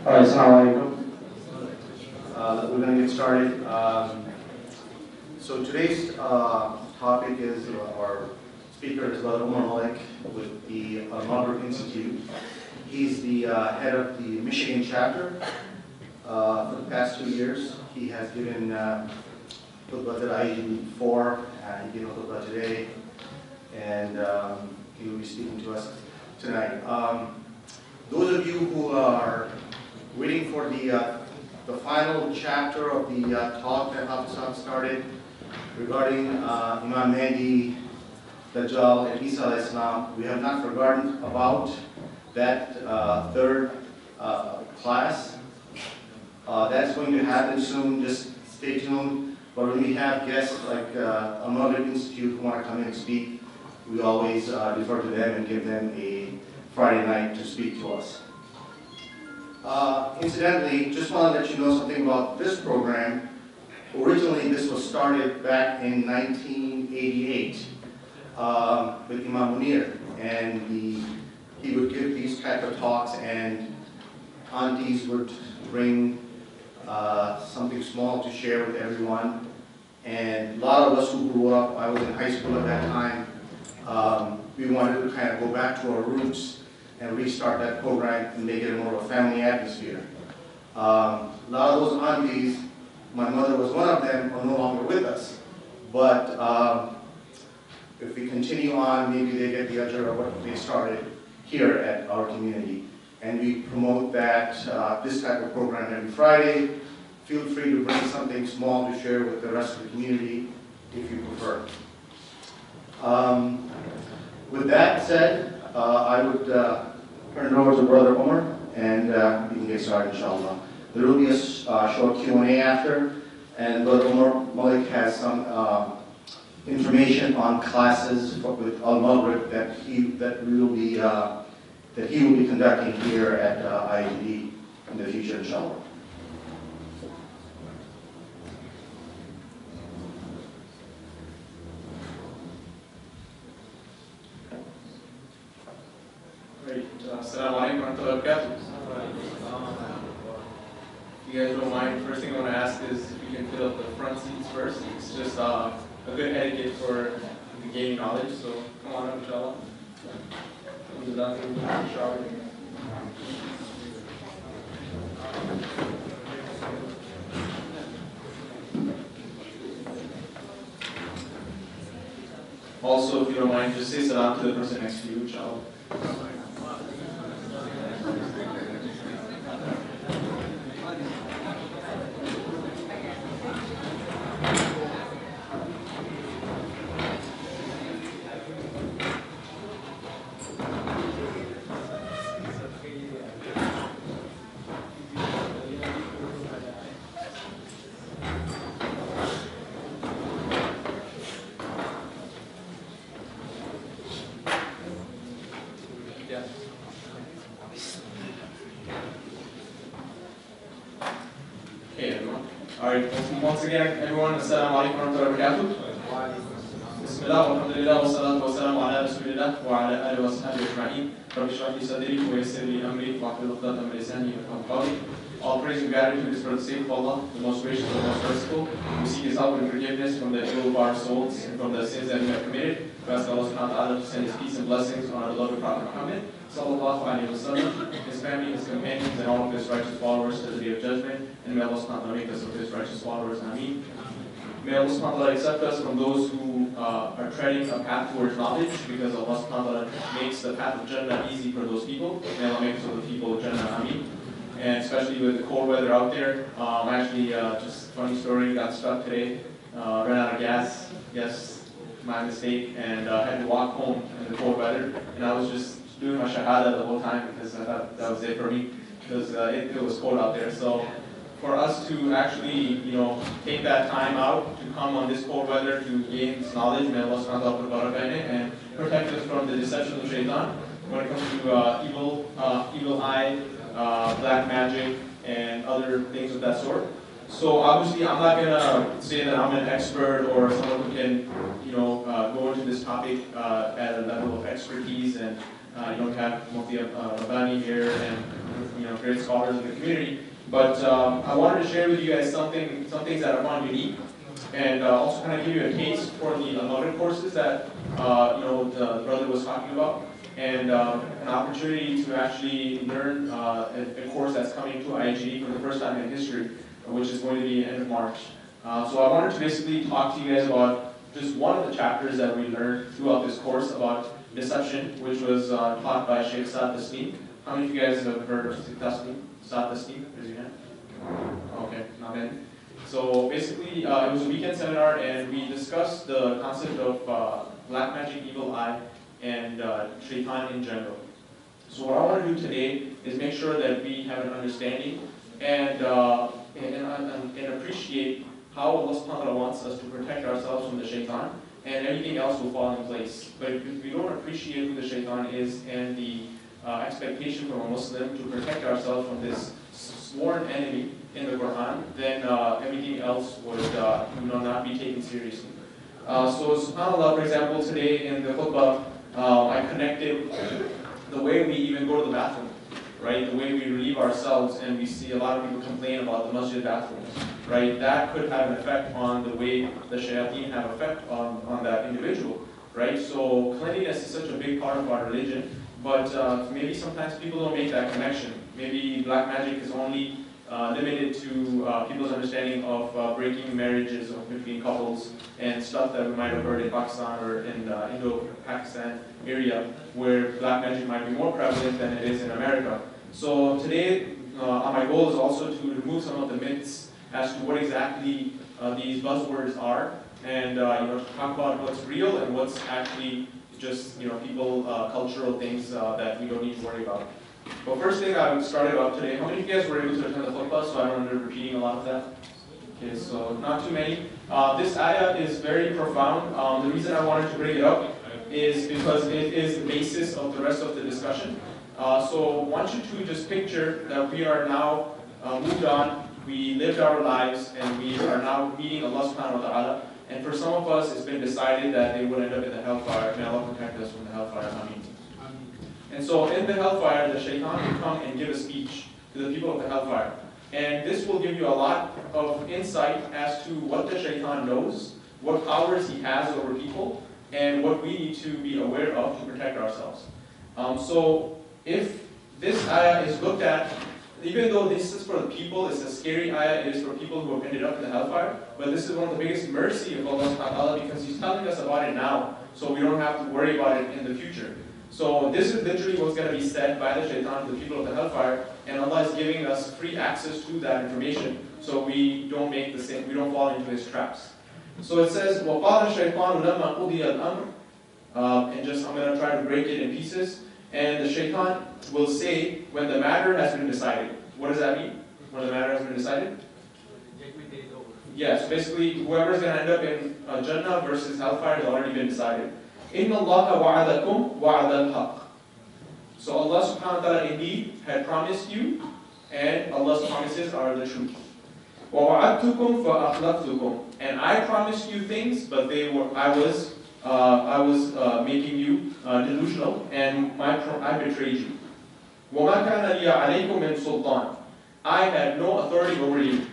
All right, assalamu alaikum. We're going to get started. So today's topic is, our speaker is Omar Malik with the Magica Institute. He's the head of the Michigan chapter for the past 2 years. He has given khutbah at IED before, he gave a khutbah today, and he will be speaking to us tonight. Those of you who are waiting for the final chapter of the talk that Hafiz started regarding Imam Mahdi, Dajjal, and Isa alayhi salam, we have not forgotten about that third class. That's going to happen soon, just stay tuned. But when we have guests like Omar Malik Institute who want to come in and speak, we always defer to them and give them a Friday night to speak to us. Incidentally, just want to let you know something about this program. Originally, this was started back in 1988 with Imam Munir, and he would give these type of talks, and aunties would bring something small to share with everyone. And a lot of us who grew up, I was in high school at that time, we wanted to kind of go back to our roots and restart that program and make it more of a family atmosphere. A lot of those aunties, my mother was one of them, are no longer with us. But if we continue on, maybe they get the ajr of what they started here at our community. And we promote that, this type of program every Friday. Feel free to bring something small to share with the rest of the community if you prefer. With that said, I would turn it over to Brother Omar, and we can get started, inshallah. There will be a short Q&A after, and Brother Omar Malik has some information on classes with Al-Maghrib that he will be conducting here at IED in the future, inshallah. Great. Assalamu alaikum wa rahmatullahi wa barakatuh. If you guys don't mind, first thing I want to ask is if you can fill up the front seats first. It's just a good etiquette for gaining knowledge, so come on up, inshallah. Also, if you don't mind, just say salam to the person next to you, inshallah. Once again, everyone, assalamu alaikum wa rahmatullahi wa barakatuh. Bismillah, walhamdulillah, wa salatu wa salamu ala rasulillah, wa ala alihi wa sahbihi ajma'in. Rabbi shrah li sadri wa yassir li amri wa hlul 'uqdatan min lisani yafqahu qawli. All praise and gratitude is for the sake of Allah, the most gracious and the most merciful. We seek His help and forgiveness from the evil of our souls and from the sins that we have committed. We ask Allah subhanahu wa ta'ala to send His peace and blessings on our beloved Prophet Muhammad, sallallahu alayhi wa sallam, his family, his companions, and all of his righteous followers to the day of judgment. And may Allah subhanahu wa ta'ala make us of his righteous followers. Ameen. May Allah subhanahu wa ta'ala accept us from those who are treading a path towards knowledge, because Allah subhanahu wa ta'ala makes the path of Jannah easy for those people. May Allah make us of the people of Jannah. Ameen. And especially with the cold weather out there, actually, just a funny story, got stuck today, ran out of gas, yes, my mistake, and had to walk home in the cold weather. And I was just doing my shahada the whole time because I thought that was it for me, because it was cold out there. So for us to actually, take that time out to come on this cold weather to gain this knowledge, may Allah subhanahu wa ta'ala put barakah in it and protect us from the deception of shaitan when it comes to evil eye, black magic, and other things of that sort. So obviously, I'm not gonna say that I'm an expert or someone who can, go into this topic at a level of expertise. And you don't have Mufti Rabbani here, and great scholars in the community. But I wanted to share with you guys some things that I found unique, and also kind of give you a taste for the unloaded courses that the brother was talking about, and an opportunity to actually learn a course that's coming to IGD for the first time in history, which is going to be end of March. So I wanted to basically talk to you guys about just one of the chapters that we learned throughout this course about deception, which was taught by Sheikh Saad Tasneem. How many of you guys have heard of Saad Tasneem? Raise your hand. Okay, not many. So basically, it was a weekend seminar, and we discussed the concept of black magic, evil eye, and shaitan in general. So what I want to do today is make sure that we have an understanding and appreciate how Allah subhanahu wa ta'ala wants us to protect ourselves from the shaitan, and everything else will fall in place. But if we don't appreciate who the shaitan is and the expectation from a Muslim to protect ourselves from this sworn enemy in the Quran, then everything else would not be taken seriously. So subhanAllah, for example, today in the khutbah, I connected the way we even go to the bathroom, right? The way we relieve ourselves, and we see a lot of people complain about the masjid bathrooms, right? That could have an effect on the way the shayateen have effect on that individual, right? So cleanliness is such a big part of our religion, but maybe sometimes people don't make that connection. Maybe black magic is only limited to people's understanding of breaking marriages between couples and stuff that we might have heard in Pakistan or in Indo-Pakistan area, where black magic might be more prevalent than it is in America. So today, my goal is also to remove some of the myths as to what exactly these buzzwords are, and talk about what's real and what's actually just people cultural things that we don't need to worry about. But first thing I started off today, how many of you guys were able to attend the khutbah, so I don't end up repeating a lot of that? Okay, so not too many. This ayah is very profound. The reason I wanted to bring it up is because it is the basis of the rest of the discussion. So I want you to just picture that we are now moved on, we lived our lives, and we are now meeting Allah subhanahu wa ta'ala. And for some of us, it's been decided that they will end up in the hellfire. May Allah protect us from the hellfire. Ameen. And so in the hellfire, the shaitan will come and give a speech to the people of the hellfire. And this will give you a lot of insight as to what the shaitan knows, what powers he has over people, and what we need to be aware of to protect ourselves. So if this ayah is looked at, even though this is for the people, it's a scary ayah, it is for people who have ended up in the hellfire, but this is one of the biggest mercy of Allah subhanahu wa ta'ala, because He's telling us about it now, so we don't have to worry about it in the future. So this is literally what's going to be said by the shaitan to the people of the hellfire, and Allah is giving us free access to that information, so we don't make the same, we don't fall into His traps. So it says, وَقَالَ الشَّيْطَانُ لَمَّا قُضِيَ الْأَمْرِ, and just I'm going to try to break it in pieces. And the shaitan will say when the matter has been decided. What does that mean? When the matter has been decided? Yes, basically whoever's going to end up in Jannah versus hellfire has already been decided. إِنَّ اللَّهَ وَعَدَكُمْ وَعَدَ الْحَقِّ. So Allah subhanahu wa ta'ala indeed had promised you, and Allah's promises are the truth. وَوَعَدْتُكُمْ فَأَخْلَفْتُكُمْ. And I promised you things, but I was making you delusional, and I betrayed you. وَمَا كَانَ لِيَ عَلَيْكُمْ مِنْ سُلْطَانٍ. I had no authority over you.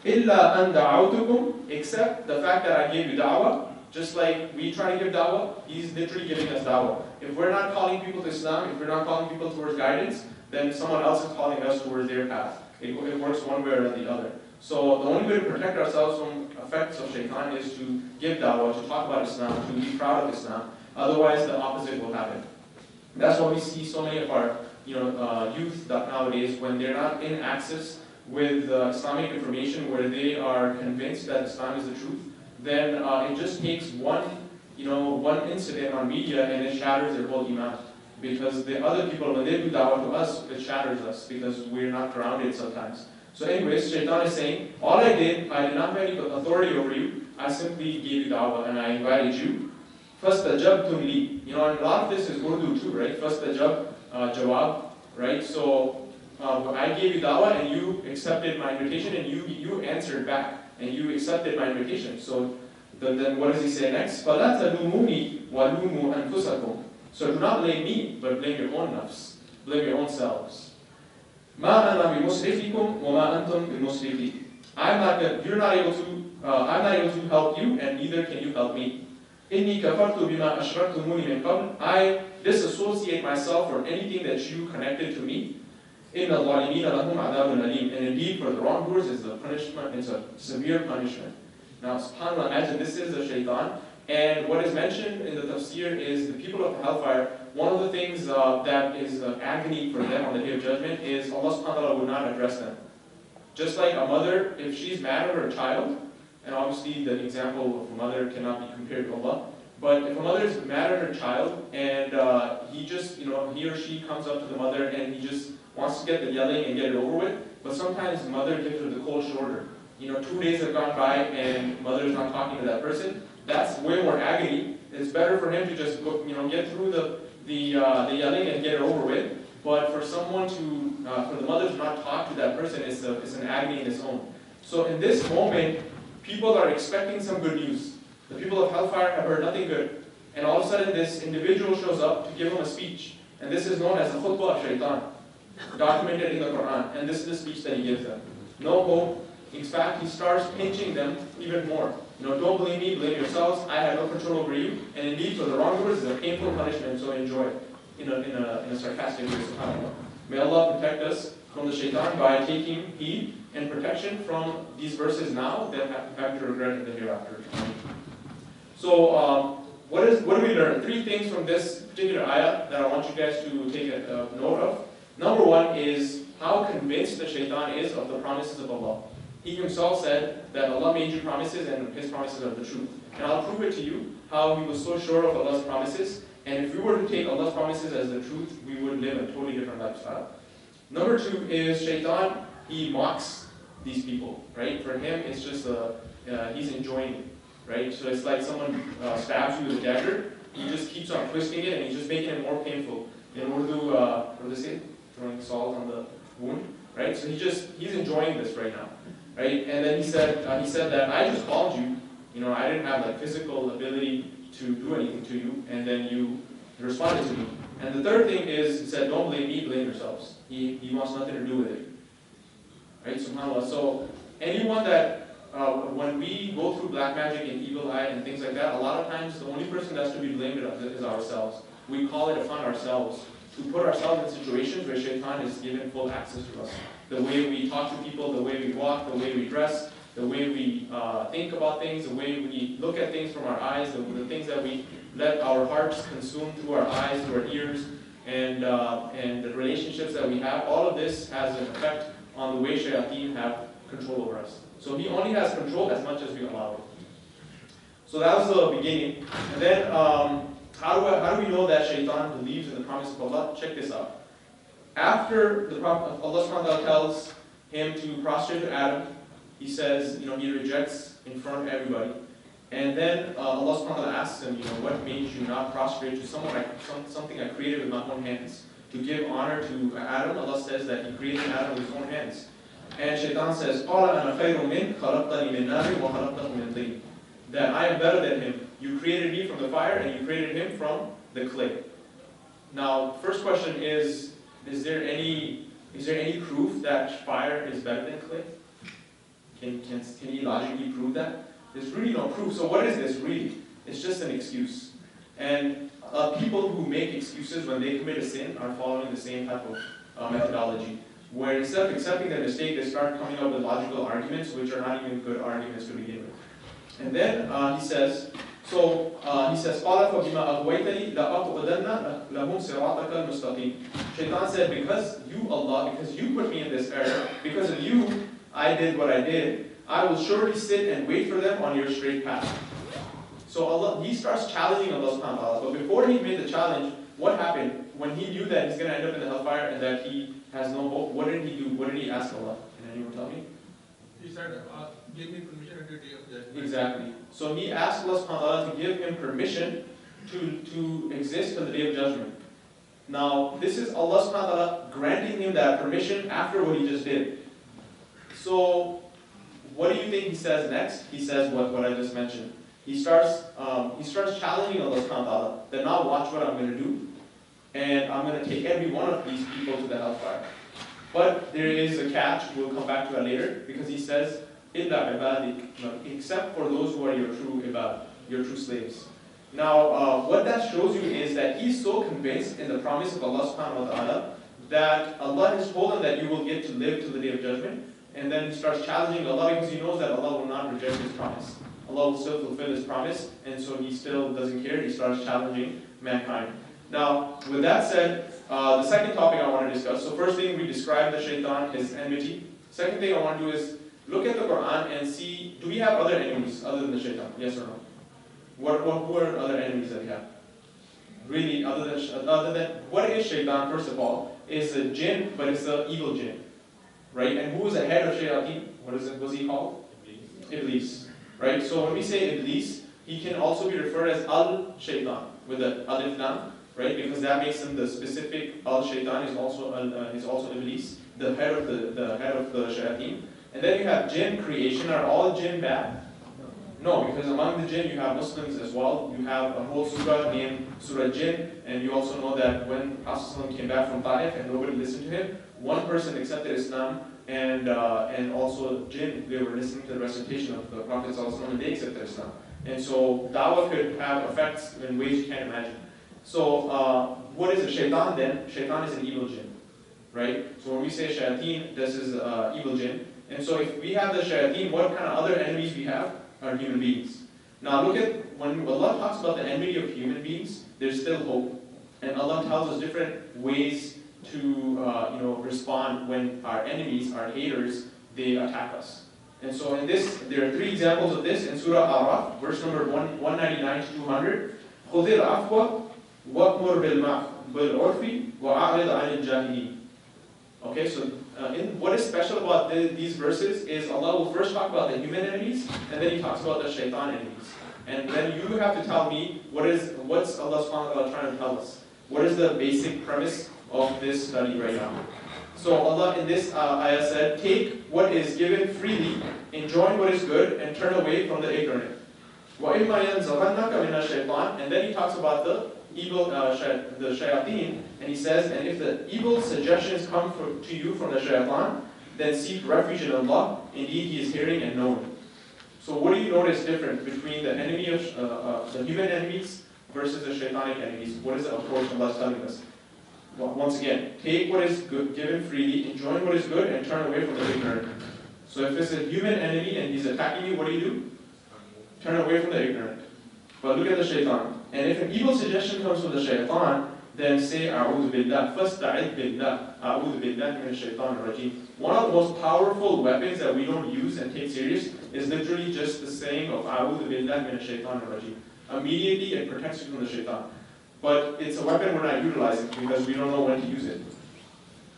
إِلَّا أَنْ دَعَوْتُكُمْ. Except the fact that I gave you da'wah. Just like we try to give da'wah, He's literally giving us da'wah. If we're not calling people to Islam, if we're not calling people towards guidance, then someone else is calling us towards their path. It works one way or the other. So the only way to protect ourselves from effects of shaitan is to give da'wah, to talk about Islam, to be proud of Islam. Otherwise, the opposite will happen. That's why we see so many of our youth nowadays, when they're not in access with Islamic information, where they are convinced that Islam is the truth, then it just takes one incident on media and it shatters their whole iman. Because the other people, when they do da'wah to us, it shatters us because we're not grounded sometimes. So anyways, shaitan is saying, all I did not have any authority over you, I simply gave you da'wah and I invited you. فَاسْتَجَبْتُمْ لِي. And a lot of this is Urdu too, right? Fastajab, jawab, right? So I gave you da'wah and you accepted my invitation, and you answered back and you accepted my invitation. So then what does he say next? فَلَا تَلُومُونِي وَلُومُوا أَنفُسَكُمْ. So do not blame me, but blame your own nafs, blame your own selves. ما أنا بمصرخكم وما أنتم بمصرخي. I'm not able to help you, and neither can you help me. إني كفرت بما أشركتموني من قبل. I disassociate myself from anything that you connected to me. إن الظالمين لهم عذاب أليم. And indeed, for the wrongdoers is the punishment. It's a severe punishment. Now, subhanAllah, imagine this is the shaitan. And what is mentioned in the tafsir is the people of hellfire. One of the things that is agony for them on the day of judgment is Allah subhanahu wa ta'ala will not address them. Just like a mother, if she's mad at her child, and obviously the example of a mother cannot be compared to Allah, but if a mother is mad at her child and he or she comes up to the mother and he just wants to get the yelling and get it over with, but sometimes the mother gives her the cold shoulder. 2 days have gone by and mother is not talking to that person. That's way more agony. It's better for him to just go, get through the yelling and get it over with. But for someone for the mother to not talk to that person is an agony in its own. So in this moment, people are expecting some good news. The people of hellfire have heard nothing good. And all of a sudden this individual shows up to give them a speech. And this is known as the khutbah of shaitan, documented in the Quran. And this is the speech that he gives them. No hope. In fact, he starts pinching them even more. Don't blame me, blame yourselves. I have no control over you. And indeed, for the wrongdoers, it's a painful punishment, so enjoy it. In a sarcastic way, subhanAllah. May Allah protect us from the shaitan by taking heed and protection from these verses now that have to regret in the hereafter. So, what do we learn? 3 things from this particular ayah that I want you guys to take a note of. Number 1 is how convinced the shaitan is of the promises of Allah. He himself said that Allah made you promises and His promises are the truth. And I'll prove it to you how he was so sure of Allah's promises. And if we were to take Allah's promises as the truth, we would live a totally different lifestyle. Number 2 is shaitan, he mocks these people, right? For him, it's just he's enjoying it, right? So it's like someone stabs you with a dagger. He just keeps on twisting it and he's just making it more painful. In Urdu, what do they say? Throwing salt on the wound, right? So he's enjoying this right now. Right? And then he said that I just called you, I didn't have the physical ability to do anything to you, and then you responded to me. And the third thing is, he said, don't blame me, blame yourselves. He wants nothing to do with it. Right? SubhanAllah. So anyone that, when we go through black magic and evil eye and things like that, a lot of times the only person that's to be blamed is ourselves. We call it upon ourselves to put ourselves in situations where shaitan is given full access to us. The way we talk to people, the way we walk, the way we dress, the way we think about things, the way we look at things from our eyes, the things that we let our hearts consume through our eyes, through our ears, and the relationships that we have. All of this has an effect on the way shayateen have control over us. So he only has control as much as we allow it. So that was the beginning. And then how do we know that shaitan believes in the promise of Allah? Check this out. After the Prophet, Allah subhanahu wa ta'ala tells him to prostrate to Adam, he says, he rejects in front of everybody. And then Allah subhanahu wa ta'ala asks him, what made you not prostrate to something I created with my own hands? To give honor to Adam, Allah says that he created Adam with his own hands. And shaitan says, that I am better than him. You created me from the fire and you created him from the clay. Now, first question is there any proof that fire is better than clay? Can you logically prove that? There's really no proof. So what is this really? It's just an excuse. And people who make excuses when they commit a sin are following the same type of methodology, where instead of accepting their mistake, they start coming up with logical arguments, which are not even good arguments to begin with. And then he says, قَالَ فَبِمَا أَغْوَيْتَنِي لَأَقْعُدَنَّ لَهُمْ صِرَاطَكَ الْمُسْتَقِيمِ. Shaitan said, because you, Allah, because you put me in this error, because of you, I did what I did, I will surely sit and wait for them on your straight path. So Allah, he starts challenging Allah subhanahu wa ta'ala. But before he made the challenge, what happened? When he knew that he's going to end up in the hellfire and that he has no hope, what did he do? What did he ask Allah? Can anyone tell me? He said, give me permission until day of judgment. Exactly. So he asked Allah subhanahu wa ta'ala to give him permission to exist till the day of judgment. Now, this is Allah subhanahu wa ta'ala granting him that permission after what he just did. So, what do you think he says next? He says what I just mentioned. He starts challenging Allah subhanahu wa ta'ala that now watch what I'm going to do, and I'm going to take every one of these people to the hellfire. But there is a catch, we'll come back to that later, because he says, إِلَّا عِبَادِكَ, except for those who are your true ibad, your true slaves. Now, what that shows you is that he's so convinced in the promise of Allah subhanahu wa ta'ala that Allah has told him that you will get to live till the day of judgment, and then he starts challenging Allah because he knows that Allah will not reject his promise. Allah will still fulfill his promise, and so he still doesn't care. He starts challenging mankind. Now, with that said, the second topic I want to discuss. So first thing, we describe the shaitan, his enmity. Second thing I want to do is look at the Quran and see, do we have other enemies other than the shaitan? Yes or no? Who are other enemies that we have? Really, other than what is shaitan, first of all, is a jinn, but it's an evil jinn. Right? And who is the head of shayateen? What's he called? Iblis. Right? So when we say Iblis, he can also be referred as al-shaitan, with the alif lam, right? Because that makes him the specific al-shaitan is also Iblis, the head of the shayateen. And then you have jinn creation. Are all jinn bad? No, because among the jinn you have Muslims as well. You have a whole surah named Surah Jinn, and you also know that when Prophet came back from Ta'if and nobody listened to him, one person accepted Islam, and also jinn, they were listening to the recitation of the Prophet and they accepted Islam. And so da'wah could have effects in ways you can't imagine. So what is a shaitan then? Shaitan is an evil jinn, right? So when we say shayateen, this is evil jinn. And so if we have the shayateen, what kind of other enemies we have are human beings. Now look at, when Allah talks about the enmity of human beings, there's still hope. And Allah tells us different ways to respond when our enemies, our haters, they attack us. And so in this, there are three examples of this in Surah Al-Araf, verse number 199 to 200. خُذِ الْعَفْوَ وَأْمُرْ بِالْعُرْفِ وَأَعْرِضْ عَنِ الْجَاهِلِينَ. Okay, so what is special about these verses is Allah will first talk about the human enemies, and then He talks about the shaitan enemies. And then you have to tell me what's Allah subhanahu wa ta'ala trying to tell us. What is the basic premise of this study right now? So Allah in this ayah said, take what is given freely, enjoy what is good, and turn away from the ignorant. وَإِمَّا يَنْزَغَنَّكَ مِنَ الشَّيْطَانِ. And then He talks about the evil, the shayateen, and He says, and if the evil suggestions come to you from the shaitan, then seek refuge in Allah. Indeed, He is hearing and knowing. So what do you notice different between the enemy of the human enemies versus the shaitanic enemies? What is the approach Allah is telling us? Well, once again, take what is good, given freely, enjoy what is good, and turn away from the ignorant. So if it's a human enemy and he's attacking you, what do? Turn away from the ignorant. But look at the shaitan. And if an evil suggestion comes from the shaitan, then say, A'udhu billah, fasta'id billah, A'udhu billah min shaitan rajim. One of the most powerful weapons that we don't use and take serious is literally just the saying of A'udhu billah min shaitan rajim. Immediately it protects you from the shaitan. But it's a weapon we're not utilizing because we don't know when to use it.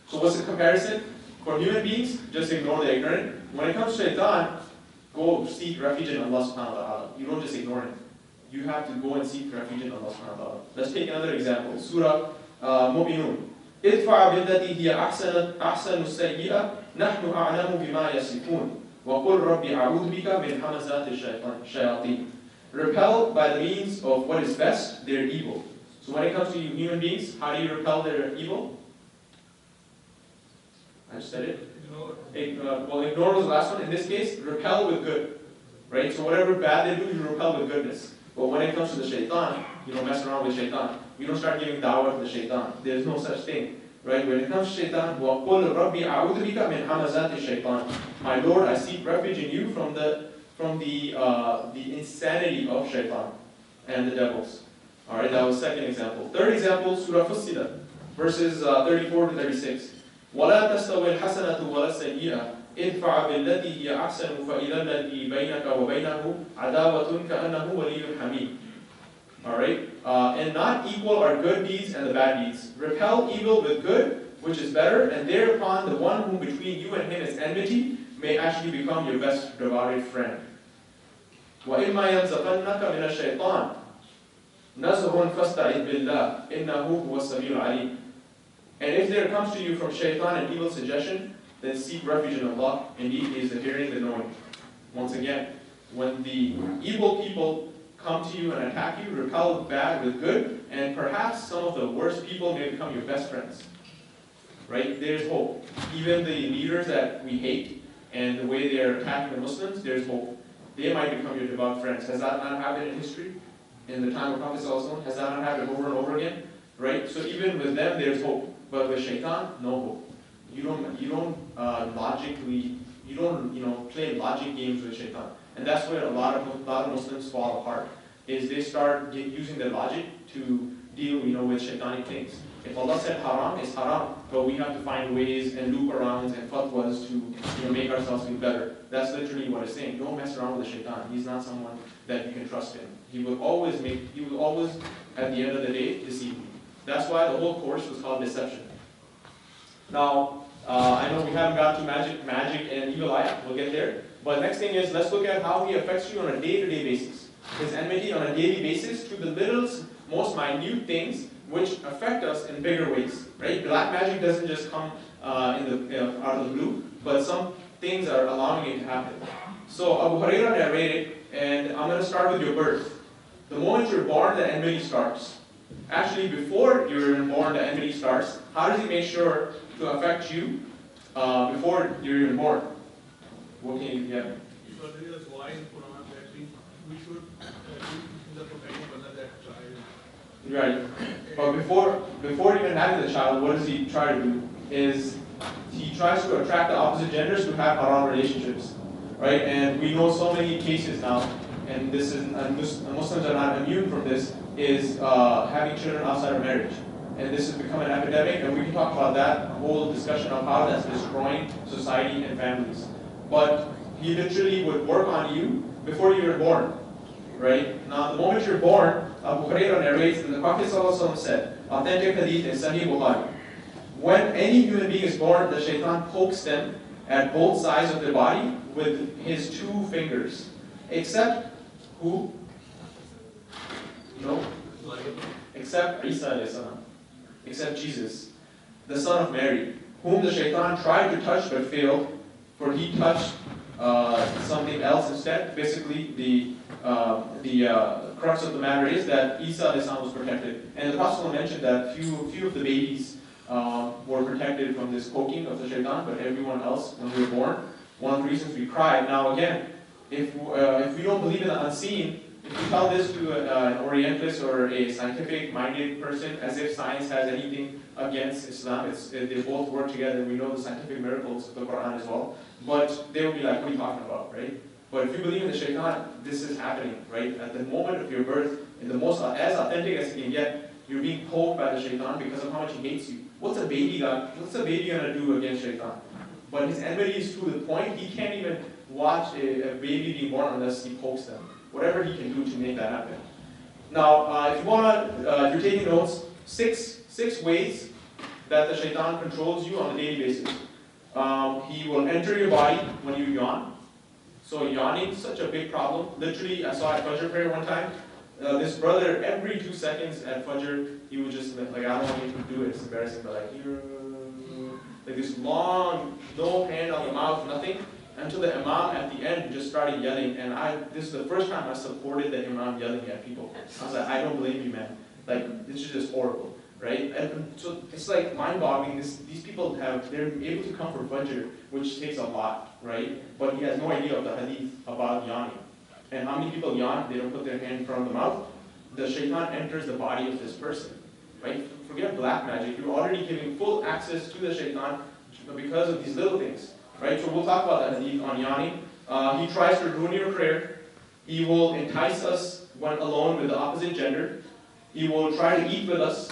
So what's the comparison? For human beings, just ignore the ignorant. When it comes to shaitan, go seek refuge in Allah subhanahu wa ta'ala. You don't just ignore him. You have to go and seek refuge in Allah subhanahu wa ta'ala. Let's take another example. Surah Mu'minun. إِدْفَعَ بِالَّتِي هِيَ أَحْسَنُ السَّيِّئَةِ نَحْنُ أَعْلَمُ بِمَا يَصِفُونَ وَقُلْ رَبِّ أَعُوذُ بِكَ مِنْ حَمَزَاتِ الشَّيَاطِينِ. Repel by the means of what is best, their evil. So when it comes to you human beings, how do you repel their evil? I just said it. Ignore was the last one. In this case, repel with good. Right? So whatever bad they do, you repel with goodness. But when it comes to the shaitan, you don't mess around with shaitan. You don't start giving da'wah to the shaitan. There's no such thing. Right? When it comes to shaitan, وَقُلْ رَبِّ أَعُوذُ بِكَ مِنْ حَمَزَاتِ الشَّيْطَانِ. My Lord, I seek refuge in you from the insanity of shaitan and the devils. Alright, that was the second example. Third example, Surah Fussilat, verses 34 to 36. وَلَا تَسْتَوِي الْحَسَنَةُ وَلَا السَّيِّئَةُ إِدْفَعْ بِالَّتِي هِيَ أَحْسَنُ فَإِذَا الَّذِي بَيْنَكَ وَبَيْنَهُ عَدَاوَةٌ كَأَنَّهُ وَلِيٌّ حَمِيمٌ. Alright, and not equal are good deeds and the bad deeds. Repel evil with good, which is better, and thereupon the one whom between you and him is enmity may actually become your best devoted friend. وَإِمَّا يَنْزَغَنَّكَ مِنَ الشَّيْطَانِ نَزْغٌ فَاسْتَعِذْ بِاللَّهِ إِنَّهُ هُوَ السَّمِيعُ الْعَلِيمُ. And if there comes to you from shaitan an evil suggestion, then seek refuge in Allah. Indeed, He is the hearing, the knowing. Once again, when the evil people come to you and attack you, repel bad with good, and perhaps some of the worst people may become your best friends. right? There's hope. Even the leaders that we hate and the way they're attacking the Muslims, there's hope. They might become your devout friends. Has that not happened in history? In the time of Prophet ﷺ? Has that not happened over and over again? Right? So even with them, there's hope. But with shaitan, no hope. You don't play logic games with shaitan. And that's where a lot of Muslims fall apart. Is they start using their logic to deal, with shaitanic things. If Allah said haram, it's haram, but we have to find ways and loop arounds and fatwas to make ourselves feel better. That's literally what it's saying. Don't mess around with the shaitan. He's not someone that you can trust in. He will always, at the end of the day, deceive you. That's why the whole course was called deception. Now, I know we haven't got to magic and evil ayah. We'll get there. But next thing is, let's look at how he affects you on a day-to-day basis. His enmity on a daily basis to the littlest, most minute things which affect us in bigger ways, right? Black magic doesn't just come out of the blue, but some things are allowing it to happen. So Abu Hurairah narrated, and I'm going to start with your birth. The moment you're born, the enmity starts. Actually, before you're even born, the enmity starts. How does he make sure to affect you before you're even born? What can you get? Because there is why in Quran that we should do the prophetic whether that child. Right. But before even having the child, what does he try to do? Is he tries to attract the opposite genders to have haram relationships, right? And we know so many cases now, and this is Muslims are not immune from this. Is having children outside of marriage, and this has become an epidemic. And we can talk about that whole discussion of how that's destroying society and families. But he literally would work on you before you were born, right? Now, the moment you're born, Abu Hurairah narrates that the Prophet ﷺ said, authentic hadith in Sahih Bukhari, when any human being is born, the shaitan pokes them at both sides of their body with his 2 fingers, except who? No? Except Isa alayhi salam, except Jesus, the son of Mary, whom the shaitan tried to touch but failed, for he touched something else instead. Basically, the crux of the matter is that Isa alayhi salam was protected. And the Prophet mentioned that few of the babies were protected from this poking of the shaitan, but everyone else, when we were born, one of the reasons we cried. Now again, if we don't believe in the unseen, if you tell this to an Orientalist or a scientific-minded person, as if science has anything against Islam, they both work together. We know the scientific miracles of the Quran as well. But they will be like, what are you talking about, right? But if you believe in the shaitan, this is happening, right? At the moment of your birth, in the most as authentic as you can get, you're being poked by the shaitan because of how much he hates you. What's a baby gonna do against shaitan? But his enmity is to the point he can't even watch a baby being born unless he pokes them. Whatever he can do to make that happen. Now, if you're taking notes, six ways that the shaitan controls you on a daily basis. He will enter your body when you yawn. So yawning is such a big problem. Literally, I saw at Fajr prayer one time, this brother, every 2 seconds at Fajr, he would just, like, I don't want you to do it, it's embarrassing, but like this long, no hand on the mouth, nothing, until the imam at the end just started yelling, and this is the first time I supported the imam yelling at people. I was like, I don't blame you, man. Like, this is just horrible, right? And so it's like mind-boggling. These people they're able to come for Fajr, which takes a lot, right? But he has no idea of the hadith about yawning. And how many people yawn, they don't put their hand in front of the mouth? The shaitan enters the body of this person, right? Forget black magic. You're already giving full access to the shaitan because of these little things, right? So we'll talk about that hadith on yawning. He tries to ruin your prayer. He will entice us when alone with the opposite gender. He will try to eat with us.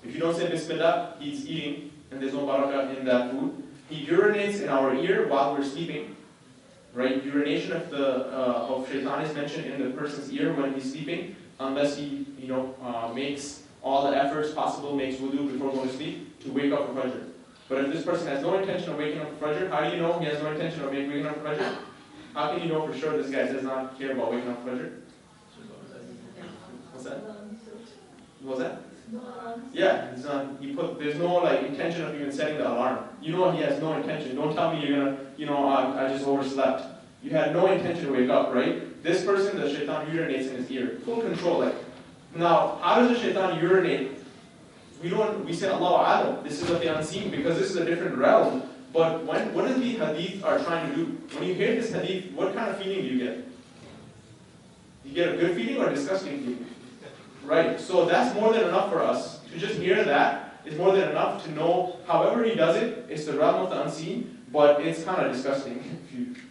If you don't say Bismillah, he's eating, and there's no barakah in that food. He urinates in our ear while we're sleeping, right? Urination of shaitan is mentioned in the person's ear when he's sleeping, unless he, makes all the efforts possible, makes wudu before going to sleep to wake up for Fajr. But if this person has no intention of waking up for Fajr, how do you know he has no intention of waking up for Fajr? How can you know for sure this guy does not care about waking up for Fajr? What's that? What's that? Yeah, there's no intention of even setting the alarm. You know he has no intention. Don't tell me you're gonna, I just overslept. You had no intention to wake up, right? This person, the shaitan urinates in his ear. Full control, Now, how does the shaitan urinate we say Allahu A'lam, this is of the unseen, because this is a different realm. But what is the hadith are trying to do? When you hear this hadith, what kind of feeling do you get? You get a good feeling or a disgusting feeling? Right, so that's more than enough for us. To just hear that is more than enough to know, however he does it, it's the realm of the unseen, but it's kind of disgusting,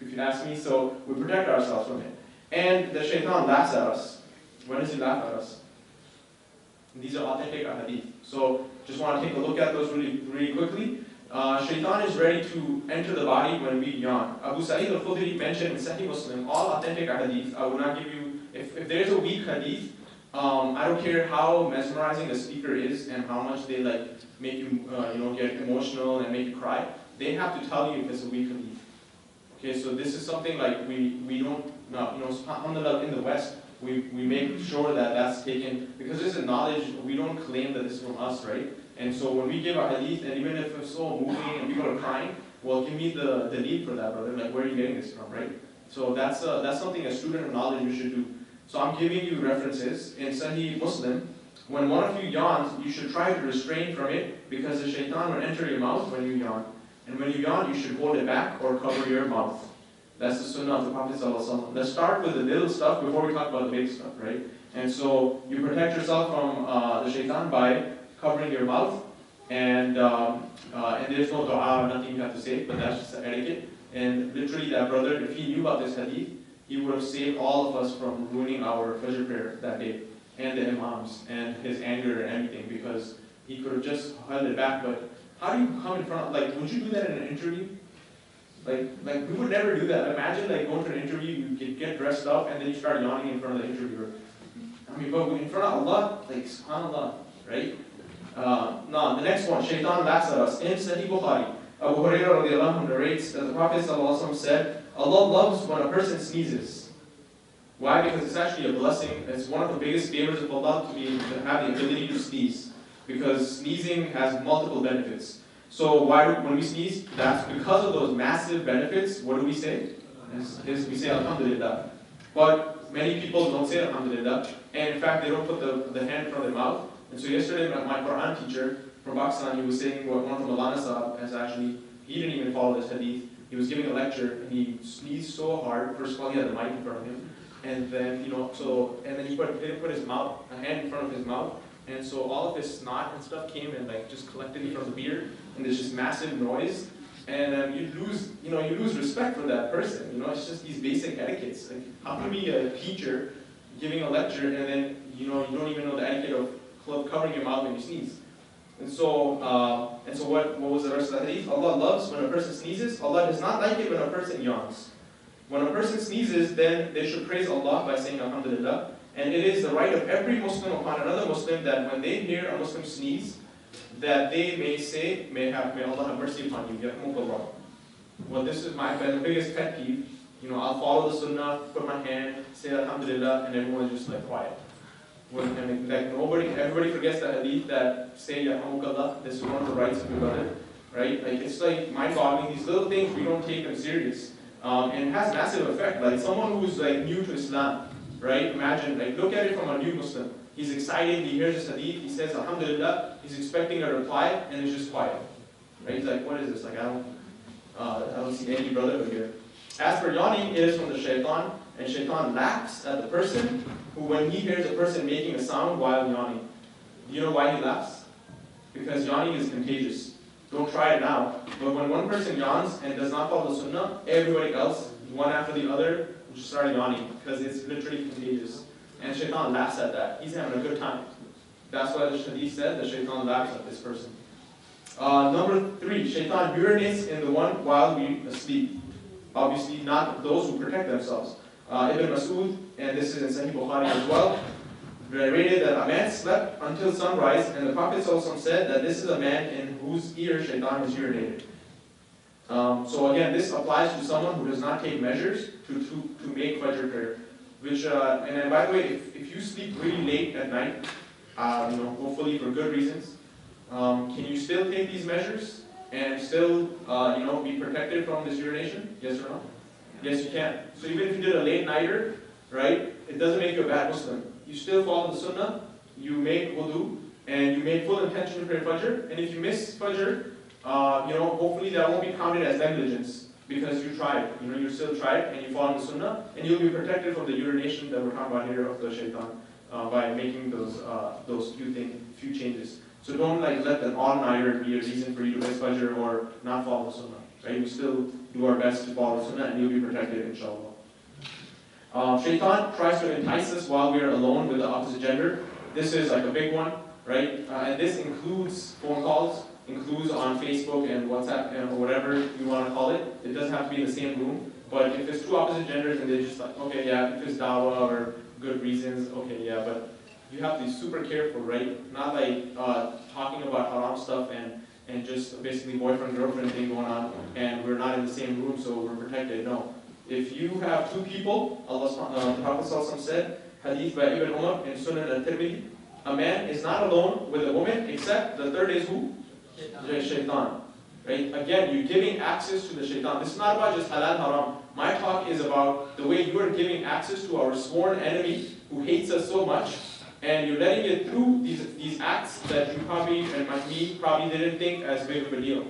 if you ask me, so we protect ourselves from it. And the shaitan laughs at us. When does he laugh at us? These are authentic hadith. So just want to take a look at those really quickly. Shaitan is ready to enter the body when we yawn. Abu Sa'id al-Khudri mentioned in Sahih Muslim, all authentic hadith. I will not give you, if there's a weak hadith, I don't care how mesmerizing the speaker is and how much they make you get emotional and make you cry. They have to tell you if it's a weak hadith. Okay, so this is something like we don't, alhamdulillah, in the West, we make sure that that's taken, because this is knowledge, we don't claim that this is from us, right? And so when we give a hadith, and even if it's so moving and people are crying, well, give me the need for that, brother. Like, where are you getting this from, right? So that's something a student of knowledge you should do. So I'm giving you references. In Sahih Muslim, when one of you yawns, you should try to refrain from it, because the shaitan will enter your mouth when you yawn. And when you yawn, you should hold it back or cover your mouth. That's the sunnah of the Prophet ﷺ. Let's start with the little stuff before we talk about the big stuff, right? And so you protect yourself from the shaitan by covering your mouth, and there's no dua, nothing you have to say, but that's just the etiquette. And literally that brother, if he knew about this hadith, he would have saved all of us from ruining our Fajr prayer that day, and the imams, and his anger and everything, because he could have just held it back. But how do you come in front of, would you do that in an interview? Like we would never do that. Imagine going to an interview, you get dressed up, and then you start yawning in front of the interviewer. I mean, but in front of Allah, subhanAllah, right? No, the next one, shaitan laughs at us. In Sahih Bukhari, Abu Hurairah radiallahu anhu narrates that the Prophet ﷺ said, Allah loves when a person sneezes. Why? Because it's actually a blessing. It's one of the biggest favors of Allah to have the ability to sneeze. Because sneezing has multiple benefits. So when we sneeze, that's because of those massive benefits. What do we say? We say Alhamdulillah. But many people don't say Alhamdulillah. And in fact, they don't put the hand in front of their mouth. And so yesterday, my Quran teacher from Pakistan, he was saying what one of the Maulana Sahab has actually, he didn't even follow this hadith. He was giving a lecture, and he sneezed so hard. First of all, he had the mic in front of him. And then, and then he didn't put his mouth, a hand in front of his mouth. And so all of his snot and stuff came and just collected in front of the beard, and there's just massive noise, and you lose respect for that person. It's just these basic etiquettes. How can you be a teacher giving a lecture and then you don't even know the etiquette of covering your mouth when you sneeze? And so what was the rest of the hadith? Allah loves when a person sneezes. Allah does not like it when a person yawns. When a person sneezes, then they should praise Allah by saying Alhamdulillah. And it is the right of every Muslim upon another Muslim that when they hear a Muslim sneeze, that they may say, may Allah have mercy upon you. Well, this is my biggest pet peeve. I'll follow the sunnah, put my hand, say Alhamdulillah, and everyone's just quiet. Everybody forgets the hadith that say Yarhamukallah. This is one of the rights of your brother, right? It's mind-boggling. These little things, we don't take them serious. And it has massive effect. Someone who's new to Islam, right? Imagine, look at it from a new Muslim. He's excited, he hears this hadith, he says Alhamdulillah, he's expecting a reply, and it's just quiet. Right? He's like, what is this? I don't see any brotherhood here. As for yawning, it is from the shaitan, and shaitan laughs at the person who, when he hears a person making a sound while yawning. Do you know why he laughs? Because yawning is contagious. Don't try it now. But when one person yawns and does not follow the sunnah, everybody else, one after the other, just start yawning, because it's literally contagious. And shaitan laughs at that. He's having a good time. That's why the hadith said that shaitan laughs at this person. Number 3, shaitan urinates in the one while we asleep. Obviously not those who protect themselves. Ibn Mas'ud, and this is in Sahih Bukhari as well, narrated that a man slept until sunrise, and the Prophet ﷺ said that this is a man in whose ear shaitan has urinated. So again, this applies to someone who does not take measures to make Fajr prayer. Which, and then by the way, if you sleep really late at night, hopefully for good reasons, can you still take these measures and still, be protected from this urination? Yes or no? Yes, you can. So even if you did a late nighter, right, it doesn't make you a bad Muslim. You still follow the sunnah, you make wudu, and you made full intention to pray Fajr, and if you miss Fajr, hopefully that won't be counted as negligence because you tried. You still tried and you followed the Sunnah, and you'll be protected from the urination that we're talking about here of the shaitan by making those few changes. So don't let the all-nighter be a reason for you to miss Fajr or not follow the Sunnah. Right? We still do our best to follow the Sunnah, and you'll be protected, inshallah. Shaitan tries to entice us while we are alone with the opposite gender. This is like a big one, right? And this includes phone calls, includes on Facebook and WhatsApp or whatever you want to call it. It doesn't have to be in the same room. But if it's two opposite genders and they're just like, okay, yeah, if it's dawah or good reasons, okay, yeah, but you have to be super careful, right? Not like talking about haram stuff and just basically boyfriend-girlfriend thing going on, and we're not in the same room, so we're protected. No. If you have two people, the Prophet ﷺ said, Hadith by Ibn Umar in Sunan al-Tirmidhi, a man is not alone with a woman except the third is who? Shaitan. Right? Again, you're giving access to the shaitan. This is not about just halal haram. My talk is about the way you are giving access to our sworn enemy who hates us so much, and you're letting it through these acts that you probably, and like me, probably didn't think as big of a deal.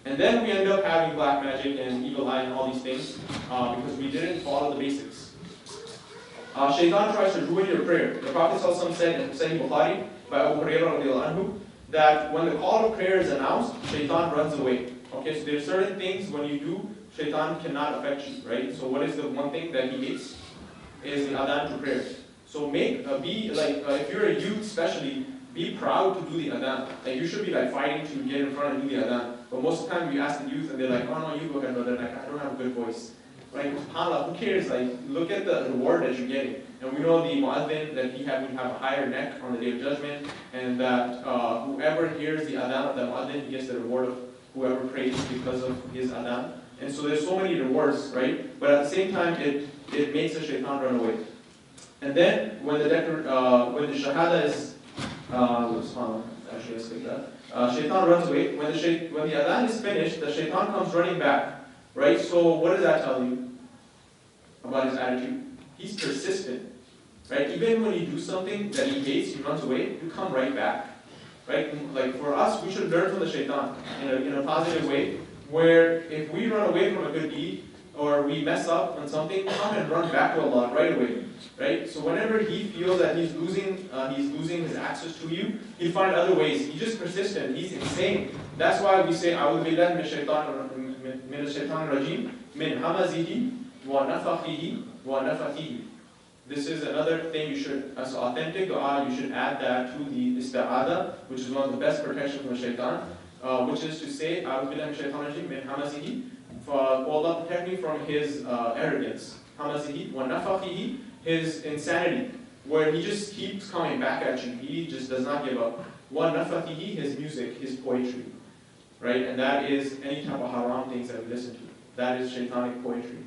And then we end up having black magic and evil eye and all these things because we didn't follow the basics. Shaitan tries to ruin your prayer. The Prophet ﷺ said in Sahih Bukhari by Abu Hurairah radiallahu anhu that when the call of prayer is announced, Shaitan runs away. Okay, so there are certain things when you do, Shaitan cannot affect you, right? So what is the one thing that he hates? Is the adhan to prayer. So if you're a youth especially, be proud to do the adhan. Like you should be like fighting to get in front and do the adhan. But most of the time you ask the youth and they're like, oh no, you go ahead, brother. Like, I don't have a good voice. Like, subhanAllah, who cares? Like, look at the reward that you're getting. And we know the mu'adhin that he would have a higher neck on the Day of Judgment, and that whoever hears the adhan of the mu'adhin, he gets the reward of whoever prays because of his adhan. And so there's so many rewards, right? But at the same time, it makes the shaitan run away. And then when the shahada is, actually let's take that. Shaitan runs away. When the adhan is finished, the shaitan comes running back, right? So what does that tell you about his attitude? He's persistent, right? Even when you do something that he hates, he runs away, you come right back, right? Like for us, we should learn from the shaitan in a positive way, where if we run away from a good deed, or we mess up on something, come and run back to Allah right away, right? So whenever he feels that he's losing his access to you, he'll find other ways. He's just persistent. He's insane. That's why we say, "A'udhu billahi minash shaitanir rajim min hamazihi wa nafathihi wa nafathihi." This is another thing you should, as authentic dua, you should add that to the isti'adah, which is one of the best protection from the shaitan, which is to say, "A'udhu billahi minash shaitanir rajim min hamazihi." For Allah protect me from his arrogance, hamazihi wa nafathihi, his insanity, where he just keeps coming back at you. He just does not give up. Wa nafathihi, his music, his poetry, right? And that is any type of haram things that we listen to. That is shaitanic poetry.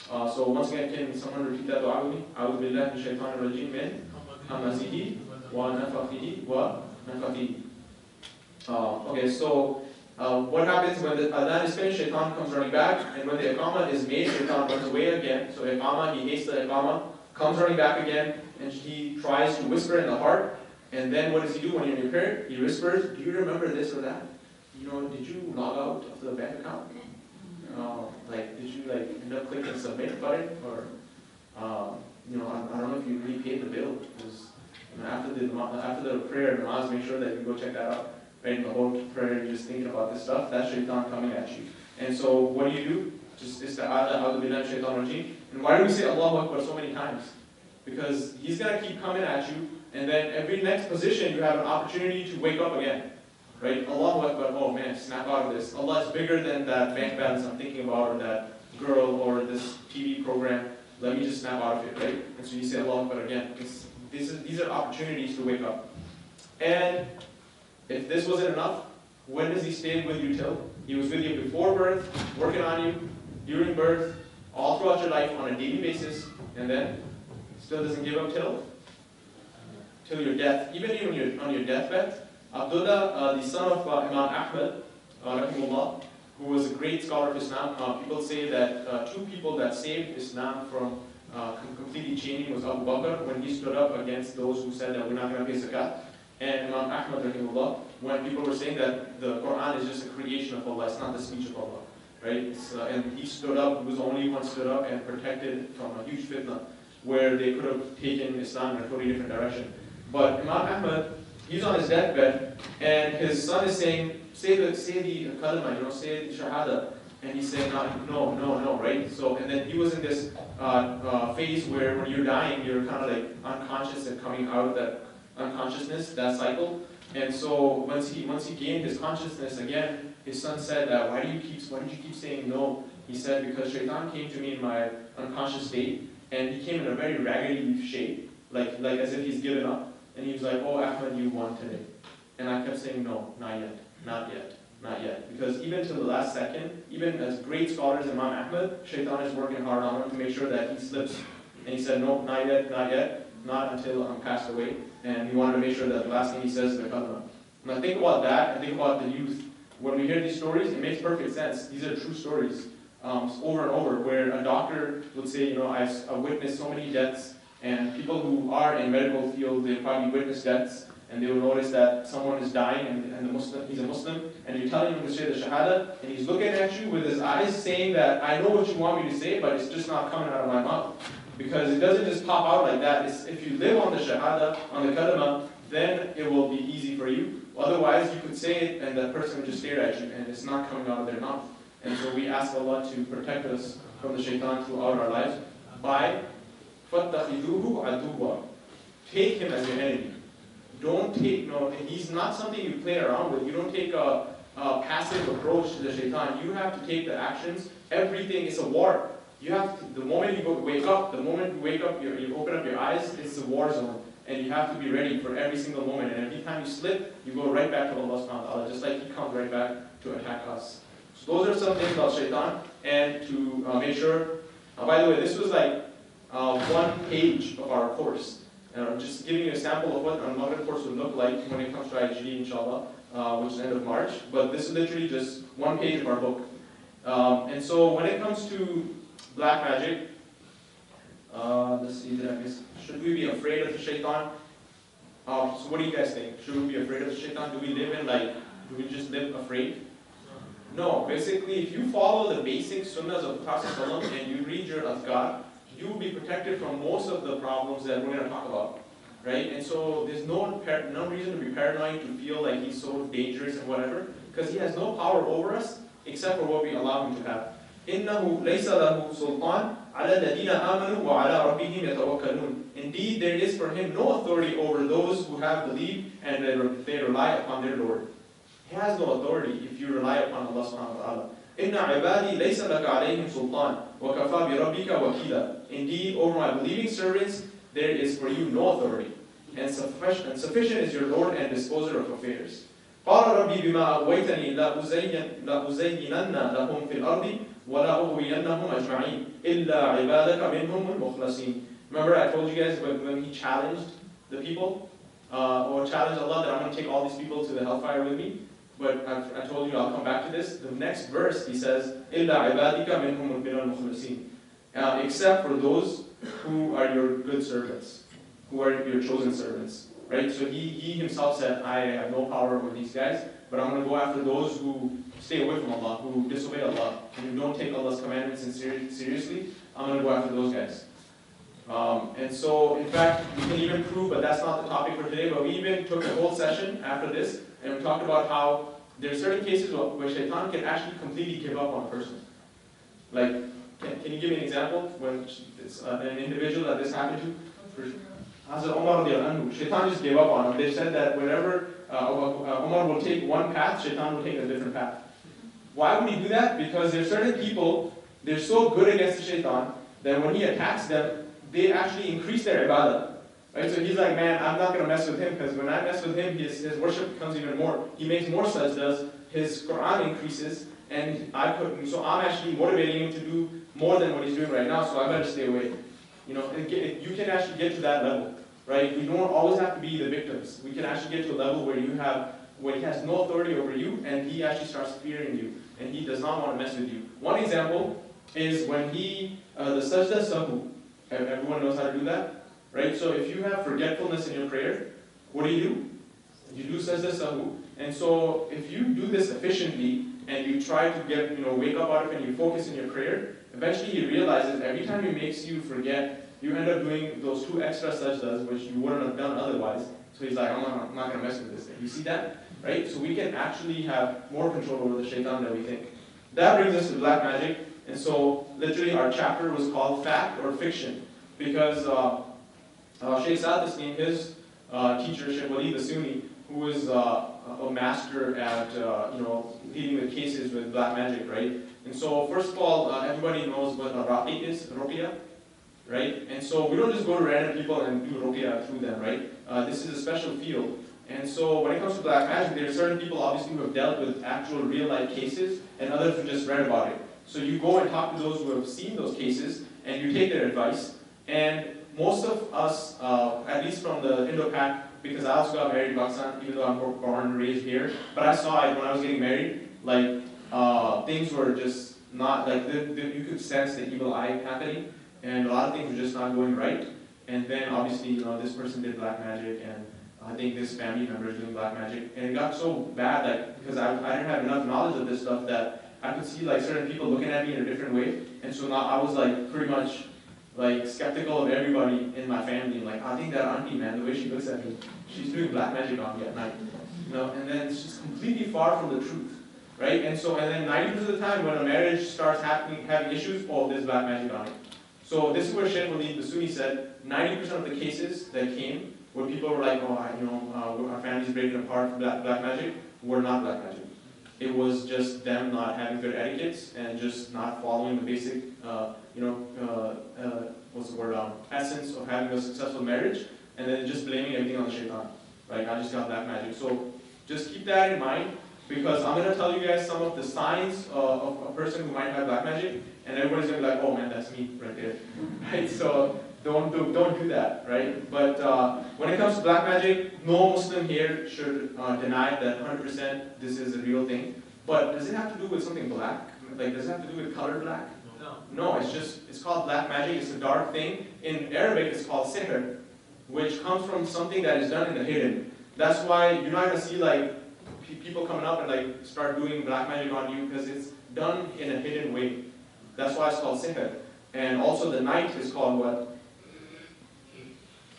So once again, can someone repeat that dua with me? A'udhu billahi minash shaitanir rajim min hamazihi wa nafathihi wa nafathihi. Okay, so what happens when the adhan is finished? Shaitan comes running back, and when the iqamah is made, shaitan runs away again. So iqamah, he hates the iqamah, comes running back again, and he tries to whisper in the heart. And then what does he do when you're in your prayer? He whispers, "Do you remember this or that? Did you log out of the bank account? Did you end up clicking submit button? Or I don't know if you repaid the bill. Because after the prayer and namaz, make sure that you go check that out." Right, in the whole prayer, you're just thinking about this stuff, that's shaitan coming at you. And so what do? Just isti'adah, a'udhu billahi minash shaitanir rajim. And why do we say Allahu Akbar so many times? Because he's going to keep coming at you, and then every next position you have an opportunity to wake up again. Right? Allahu Akbar, oh man, snap out of this. Allah is bigger than that bank balance I'm thinking about, or that girl, or this TV program. Let me just snap out of it, right? And so you say Allahu Akbar again. These are opportunities to wake up. And if this wasn't enough, when does he stay with you till? He was with you before birth, working on you, during birth, all throughout your life on a daily basis, and then still doesn't give up till your death. Even on your deathbed, Abdullah, the son of Imam Ahmad, rahimahullah, who was a great scholar of Islam, people say that two people that saved Islam from completely changing was Abu Bakr when he stood up against those who said that we're not going to pay zakat. And Imam Ahmad, rahimahullah, when people were saying that the Quran is just a creation of Allah, it's not the speech of Allah, right? And he stood up, he was the only one stood up and protected from a huge fitna, where they could have taken Islam in a totally different direction. But Imam Ahmad, he's on his deathbed, and his son is saying, say the kalima, say the shahada. And he's saying, no, right? So, and then he was in this phase where when you're dying, you're kind of like unconscious and coming out of that unconsciousness, that cycle. And so once he gained his consciousness again, his son said, why did you keep saying no? He said, because Shaitan came to me in my unconscious state, and he came in a very raggedy shape, like as if he's given up. And he was like, oh, Ahmad, you won today. And I kept saying, no, not yet, not yet. Not yet. Because even to the last second, even as great scholars as Imam Ahmad, Shaitan is working hard on him to make sure that he slips. And he said, no, not yet, not until I'm passed away. And he wanted to make sure that the last thing he says is the kalima. When I think about that, I think about the youth. When we hear these stories, it makes perfect sense. These are true stories, over and over, where a doctor would say, I've witnessed so many deaths, and people who are in medical field, they probably witness deaths, and they will notice that someone is dying, and he's a Muslim, and you're telling him to say the Shahada, and he's looking at you with his eyes saying that, I know what you want me to say, but it's just not coming out of my mouth. Because it doesn't just pop out like that. If you live on the Shahada, on the Kalima, then it will be easy for you. Otherwise, you could say it, and that person would just stare at you, and it's not coming out of their mouth. And so we ask Allah to protect us from the Shaitan throughout our lives by فَاتَّخِذُوهُ عَدُوًّا. Take him as your enemy. Don't take, he's not something you play around with. You don't take a passive approach to the Shaitan. You have to take the actions. Everything is a war. You have to, the moment you wake up, you open up your eyes, it's a war zone. And you have to be ready for every single moment. And every time you slip, you go right back to Allah subhanahu wa ta'ala, just like he comes right back to attack us. So those are some things about Shaitan. And to make sure, by the way, this was like 1 page of our course. And I'm just giving you a sample of what our Maghrib course would look like when it comes to IGD, inshallah, which is the end of March. But this is literally just 1 page of our book. And so when it comes to black magic, let's see, did I miss? Should we be afraid of the Shaitan? So what do you guys think? Should we be afraid of the Shaitan? Do we just live afraid? No, basically, if you follow the basic sunnahs of the Prophet ﷺ and you read your azkar, you will be protected from most of the problems that we're going to talk about, right? And so there's no reason to be paranoid, to feel like he's so dangerous and whatever, because he has no power over us except for what we allow him to have. إِنَّهُ لَيْسَ لَهُ سُلْطَانٌ عَلَى الَّذِينَ آمَنُوا وَعَلَى رَبِّهِمْ يَتَوَكَّلُونَ. Indeed, there is for him no authority over those who have believed and they rely upon their Lord. He has no authority if you rely upon Allah subhanahu wa ta'ala. إِنَّ عِبَادِي لَيْسَ لَكَ عَلَيْهِمْ سُلْطَانٌ وَكَفَى بِرَبِّكَ وَكِيلًا. Indeed, over my believing servants, there is for you no authority, and sufficient is your Lord and disposer of affairs. قَالَ رَبِّي بِمَا أَغْوَيْتَنِي لَأُزَيِّنَنَّ لَهُمْ فِي الْأَرْضِ وَلَأُغْوِيَنَّهُمْ أَجْمَعِينَ إِلَّا عِبَادَكَ مِنْهُمُ الْمُخْلَصِينَ. Remember I told you guys when he challenged the people, or challenged Allah that I'm going to take all these people to the hellfire with me? But I told you I'll come back to this. The next verse he says, إِلَّا عِبَادِكَ مِنْهُمُ الْمُخْلَصِينَ. Except for those who are your good servants, who are your chosen servants. Right? So he himself said, I have no power over these guys, but I'm going to go after those who stay away from Allah, who disobey Allah, and who don't take Allah's commandments seriously. I'm going to go after those guys. And so, in fact, we can even prove, but that's not the topic for today, but we even took a whole session after this, and we talked about how there are certain cases where Shaitan can actually completely give up on a person. Like, can you give me an example when an individual that this happened to? Hazrat Omar Shaitan just gave up on him. They said that whenever Omar will take one path, Shaitan will take a different path. Why would he do that? Because there are certain people, they're so good against the Shaitan, that when he attacks them, they actually increase their ibadah. Right? So he's like, man, I'm not going to mess with him, because when I mess with him, his worship becomes even more. He makes more sajdas, his Quran increases, and so I'm actually motivating him to do more than what he's doing right now, so I better stay away. You can actually get to that level, right? We don't always have to be the victims. We can actually get to a level where he has no authority over you, and he actually starts fearing you, and he does not want to mess with you. One example is when the sajda sahu. Everyone knows how to do that, right? So if you have forgetfulness in your prayer, what do? You do sajda sahu, and so if you do this efficiently and you try to get, wake up out of it and you focus in your prayer, eventually he realizes every time he makes you forget, you end up doing those 2 extra sajdas which you wouldn't have done otherwise. So he's like, I'm not going to mess with this thing. You see that? Right? So we can actually have more control over the shaitan than we think. That brings us to black magic. And so literally our chapter was called Fact or Fiction, because Shaykh Saad Tasneem, his teacher, Shaykh Waleed the Sunni, who is a master at dealing with cases with black magic, right? And so first of all, everybody knows what a raqi is, ruqya, right? And so we don't just go to random people and do ruqya through them, right? This is a special field. And so when it comes to black magic, there are certain people obviously who have dealt with actual real life cases and others who just read about it. So you go and talk to those who have seen those cases and you take their advice. And most of us, at least from the Indo-Pak, because I also got married in Pakistan, even though I'm born and raised here, but I saw it when I was getting married, like things were just not, like you could sense the evil eye happening, and a lot of things were just not going right. And then obviously, this person did black magic, and I think this family member is doing black magic, and it got so bad that because I didn't have enough knowledge of this stuff that I could see like certain people looking at me in a different way, and so now I was like pretty much like skeptical of everybody in my family. Like, I think that auntie, man, the way she looks at me, she's doing black magic on me at night, and then it's just completely far from the truth, right? And then 90% of the time when a marriage starts having issues, oh, there's black magic on it. So this is where Shaykh Waleed the Sunni said 90% of the cases that came where people were like, our family's breaking apart from black magic, were not black magic. It was just them not having good etiquettes and just not following the basic, essence of having a successful marriage, and then just blaming everything on the shaitan. Like, I just got black magic. So just keep that in mind, because I'm going to tell you guys some of the signs of a person who might have black magic, and everybody's going to be like, oh man, that's me right there. Right? So don't do that, right? But when it comes to black magic, no Muslim here should deny that 100% this is a real thing. But does it have to do with something black? Like, does it have to do with color black? No, it's called black magic. It's a dark thing. In Arabic, it's called sihr, which comes from something that is done in the hidden. That's why you're not going to see like people coming up and like start doing black magic on you, because it's done in a hidden way. That's why it's called sihr. And also the night is called what?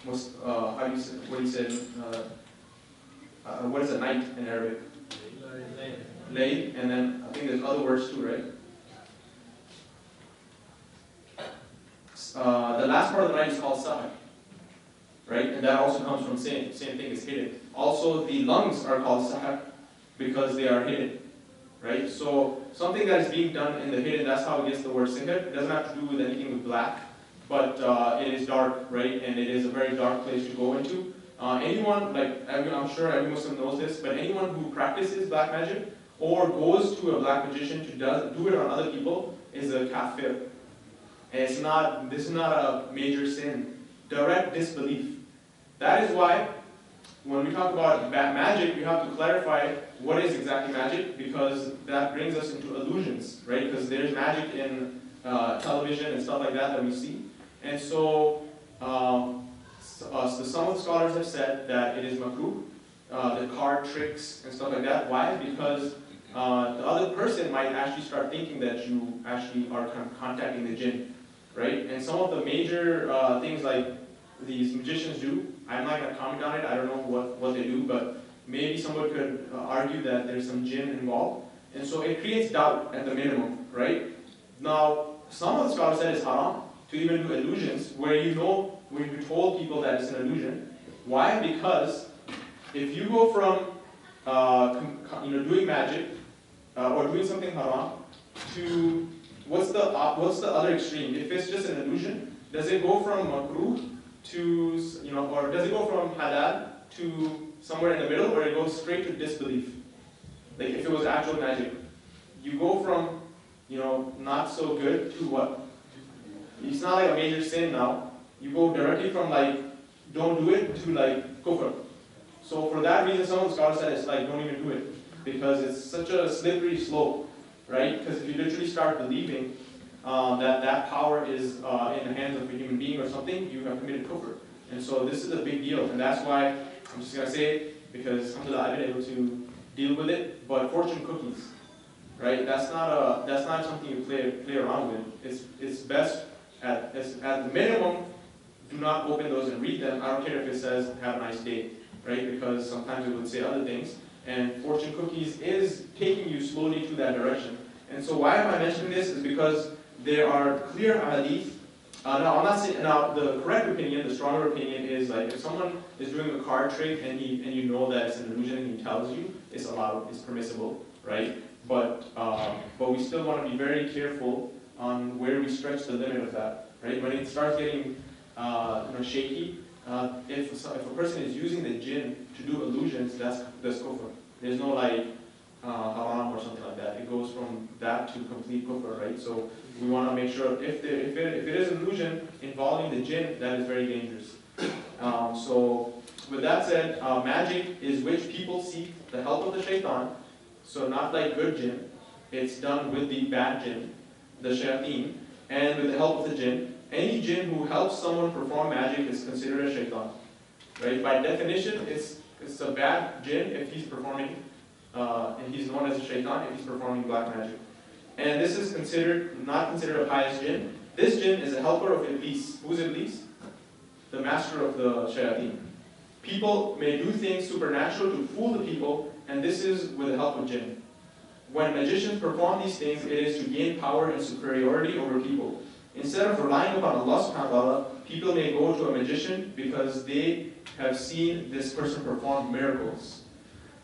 What he said? What is a night in Arabic? Layl. And then I think there's other words too, right? The last part of the night is called sahar, right? And that also comes from same thing is hidden. Also, the lungs are called sahar because they are hidden, right? So something that is being done in the hidden, that's how it gets the word sihr. It doesn't have to do with anything with black, but it is dark, right? And it is a very dark place to go into. Anyone, I'm sure every Muslim knows this, but anyone who practices black magic or goes to a black magician to do it on other people is a kafir. And this is not a major sin. Direct disbelief. That is why when we talk about magic, you have to clarify what is exactly magic, because that brings us into illusions, right? Because there's magic in television and stuff like that we see. And so, some of the scholars have said that it is makruh, the card tricks and stuff like that. Why? Because the other person might actually start thinking that you actually are contacting the jinn, right? And some of the major things like these magicians do, I'm not going to comment on it, I don't know what they do, but maybe someone could argue that there's some jinn involved. And so it creates doubt at the minimum, right? Now, some of the scholars said it's haram to even do illusions where you told people that it's an illusion. Why? Because if you go from doing magic or doing something haram to what's the other extreme? If it's just an illusion, does it go from makruh to or does it go from halal to somewhere in the middle, or it goes straight to disbelief? Like if it was actual magic, you go from not so good to what? It's not like a major sin now. You go directly from like don't do it to like kufr. So for that reason, some of the scholars said it's like don't even do it, because it's such a slippery slope, right? Because if you literally start believing that power is in the hands of a human being or something, you have committed kufr. And so this is a big deal, and that's why I'm just gonna say because alhamdulillah, I've been able to deal with it. But fortune cookies, right? That's not something you play around with. It's best at the minimum, do not open those and read them. I don't care if it says have a nice day, right? Because sometimes it would say other things. And fortune cookies is taking you slowly to that direction. And so why am I mentioning this is because there are clear hadith. Now I'm not saying, now the correct opinion, the stronger opinion is like if someone is doing a card trick and you know that it's an illusion and he tells you, it's allowed, it's permissible, right? But we still want to be very careful on where we stretch the limit of that, right? When it starts getting shaky, if a person is using the jinn to do illusions, that's kufr. There's no like haram or something like that. It goes from that to complete kufr, right? So we want to make sure if it is an illusion involving the jinn, that is very dangerous. So with that said, magic is which people seek the help of the shaitan. So not like good jinn. It's done with the bad jinn, the shayateen, and with the help of the jinn. Any jinn who helps someone perform magic is considered a shaitan. Right? By definition, it's a bad jinn if he's performing, and he's known as a shaitan if he's performing black magic. And this is not considered a pious jinn. This jinn is a helper of Iblis. Who's Iblis? The master of the shayateen. People may do things supernatural to fool the people, and this is with the help of jinn. When magicians perform these things, it is to gain power and superiority over people. Instead of relying upon Allah subhanahu wa ta'ala, people may go to a magician because they have seen this person perform miracles.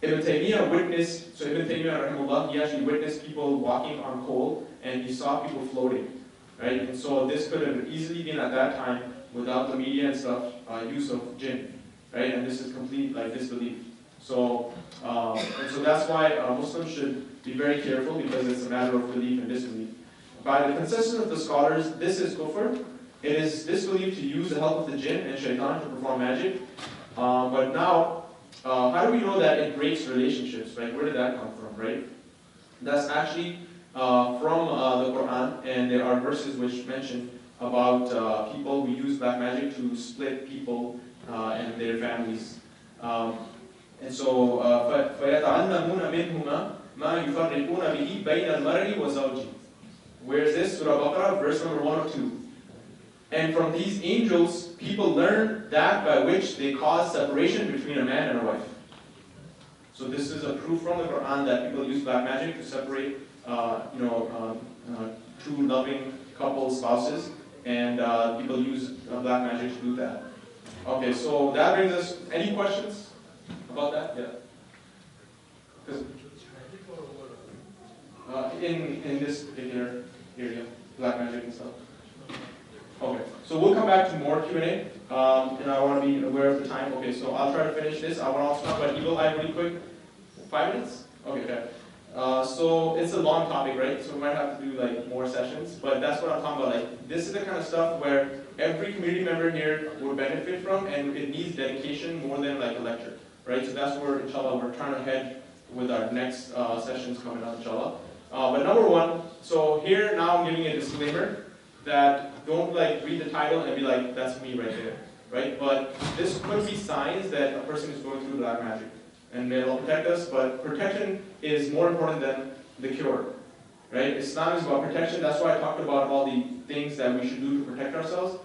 Ibn Taymiyyah witnessed, so Ibn Taymiyyah rahimahullah, he actually witnessed people walking on coal and he saw people floating. Right? And so this could have easily been at that time, without the media and stuff, use of jinn. Right? And this is complete like disbelief. So, and so that's why Muslims should be very careful because it's a matter of belief and disbelief. By the consensus of the scholars, this is kufr. It is disbelief to use the help of the jinn and shaitan to perform magic. But now, how do we know that it breaks relationships, right? Where did that come from, right? That's actually from the Quran, and there are verses which mention about people who use black magic to split people and their families. And so, فَيَتَعَلَّمُونَ مِنْهُمَا مَا يُفَرِّقُونَ بِهِ بَيْنَ الْمَرْءِ وَزَوْجِهِ. Where is this? Surah Baqarah, verse number 102. And from these angels, people learn that by which they cause separation between a man and a wife. So this is a proof from the Quran that people use black magic to separate, true loving couples, spouses, and people use black magic to do that. Okay, so that brings us. Any questions about that? Yeah. In this particular area, black magic and stuff. Okay, so we'll come back to more Q&A, and I want to be aware of the time. Okay, so I'll try to finish this. I want to also talk about evil eye really quick. 5 minutes? Okay. So it's a long topic, right? So we might have to do like more sessions, but that's what I'm talking about. Like this is the kind of stuff where every community member here would benefit from, and it needs dedication more than like a lecture, right? So that's where, inshallah, we're trying to head with our next sessions coming up, inshallah. But number one, so here now I'm giving a disclaimer that don't like read the title and be like, that's me right there, right? But this could be signs that a person is going through black magic. And may Allah protect us, but protection is more important than the cure, right? Islam is about protection. That's why I talked about all the things that we should do to protect ourselves.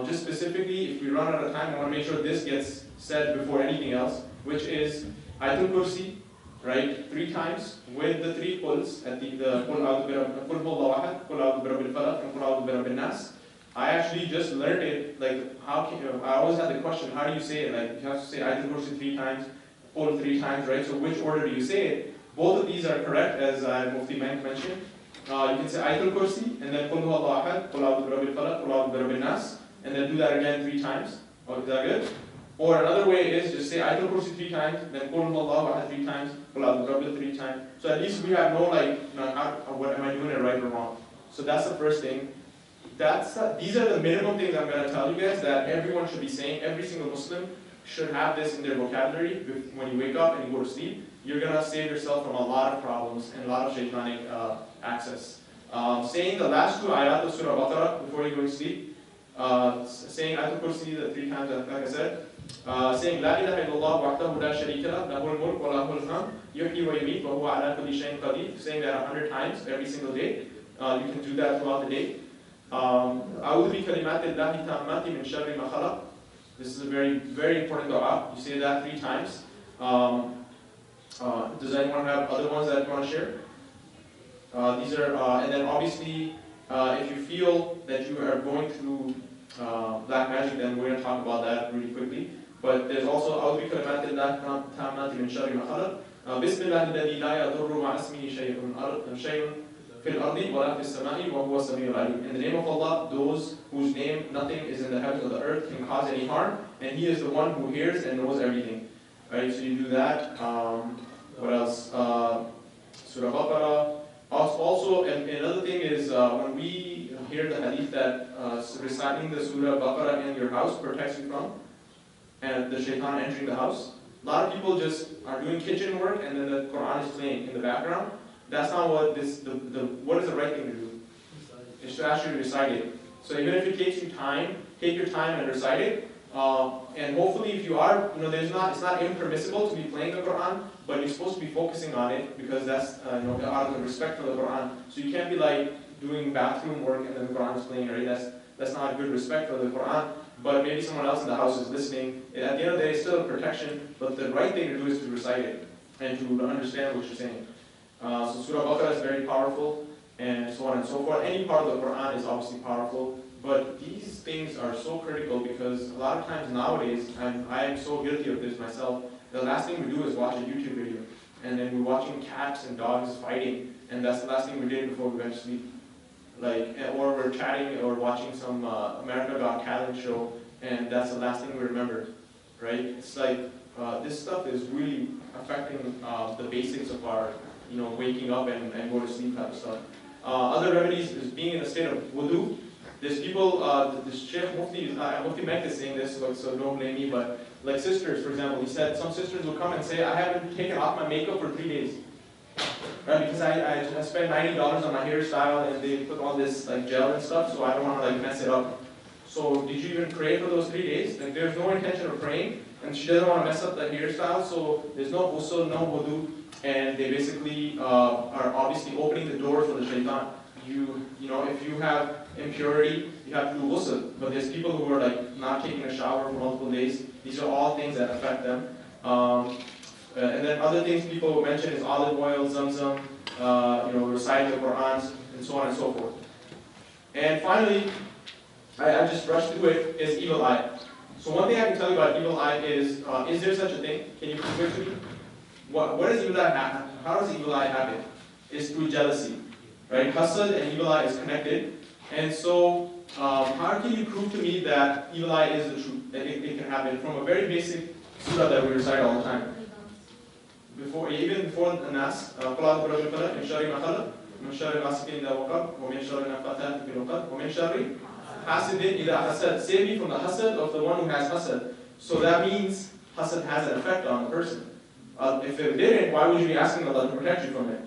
Just specifically, if we run out of time, I want to make sure this gets said before anything else, which is Ayatul Kursi, right? 3 times with the 3 quls at the Qul A'udhu Huwallahu Ahad, Qul A'udhu Birabbil Falaq, and Qul A'udhu Birabbin Nas. I actually just learned it, like how can I always had the question, how do you say it? Like you have to say Ayatul Kursi 3 times, Qul 3 times, right? So which order do you say it? Both of these are correct, as Mufti Mank mentioned. You can say Ayatul Kursi, and then Qul Huwallahu Ahad, Qul A'udhu Birabbil Falaq, Qul A'udhu Birabbin Nas, and then do that again 3 times. Oh, is that good? Or another way is just say Ayatul Kursi 3 times, then Qul Huwallahu Ahad 3 times, Qul A'udhu Birabbil 3 times. So at least we have no like, what am I doing it right or wrong? So that's the first thing. These are the minimum things I'm going to tell you guys that everyone should be saying. Every single Muslim should have this in their vocabulary when you wake up and you go to sleep. You're going to save yourself from a lot of problems and a lot of shaitanic access. Saying the last 2 ayat of Surah Baqarah before you go to sleep, saying Ayatul Kursi the 3 times, like I said, saying La ilaha illallah wahdahu la sharika lah, lahul mulk wa lahul hamd, yuhyi wa yumeet wa huwa ala kulli shay'in qadir, saying that 100 times every single day. You can do that throughout the day. A'udhu bi kalimatillahi tammati min sharri ma khalaq. This is a very, very important dua. You say that 3 times. Does anyone have other ones that you want to share? These are, and then obviously, if you feel that you are going through black magic, then we're going to talk about that really quickly. But there's also أعوذ بكلمات الله التامات من شر ما خلق. بسم الله الذي لا يضر مع اسمه شيء في الأرض ولا في السماء وهو السميع العليم. In the name of Allah, those whose name nothing is in the heavens or the earth can cause any harm, and He is the one who hears and knows everything. Right? So you do that. What else? Surah Baqarah. Also, and another thing is when we hear the hadith that reciting the Surah Baqarah in your house protects you from and the shaitan entering the house. A lot of people just are doing kitchen work and then the Quran is playing in the background. That's not what what is the right thing to do? It's to actually recite it. So even if it takes you time, take your time and recite it. And hopefully if you are, it's not impermissible to be playing the Quran, but you're supposed to be focusing on it because that's, out of the respect for the Quran. So you can't be like doing bathroom work and then the Quran is playing, right? That's not a good respect for the Quran. But maybe someone else in the house is listening. At the end of the day, it's still a protection, but the right thing to do is to recite it and to understand what you're saying. So Surah Baqarah is very powerful, and so on and so forth. Any part of the Quran is obviously powerful, but these things are so critical because a lot of times nowadays, and I am so guilty of this myself, the last thing we do is watch a YouTube video, and then we're watching cats and dogs fighting, and that's the last thing we did before we went to sleep. Or we're chatting or watching some America Got Talent show, and that's the last thing we remember, right? It's like this stuff is really affecting the basics of our, waking up and go to sleep type of stuff. Other remedies is being in a state of wudu. There's people, the Sheikh Mufti Mek is saying this, so don't blame me, but like sisters, for example, he said some sisters will come and say, I haven't taken off my makeup for 3 days. Right, because I spent $90 on my hairstyle and they put all this gel and stuff, so I don't want to mess it up. So did you even pray for those 3 days? There's no intention of praying, and she doesn't want to mess up the hairstyle, so there's no ghusl, no wudu, and they basically are obviously opening the door for the shaitan. If you have impurity, you have to do ghusl. But there's people who are not taking a shower for multiple days. These are all things that affect them. And then other things people mention is olive oil, zamzam, reciting the Qur'ans, and so on and so forth. And finally, I just rushed through it, is evil eye. So one thing I can tell you about evil eye is there such a thing? Can you prove it to me? What does evil eye happen? How does evil eye happen? It's through jealousy, right? Hasad and evil eye is connected. And so, how can you prove to me that evil eye is the truth? That it can happen from a very basic surah that we recite all the time. Even before the Nas, قُلْ أَعُوذُ بِرَبِّ الْفَلَقِ مِنْ شَرِّ مَا خَلَقَ مِنْ شَرِّ غَاسِقٍ إِذَا وَقَبَ وَمِنْ شَرِّ النَّفَّاثَاتِ فِي الْعُقَدِ وَمِنْ شَرِّ حَاسِدٍ إِذَا حَسَدَ. Save me from the hasad of the one who has hasad. So that means hasad has an effect on the person. If it didn't, why would you be asking Allah to protect you from it?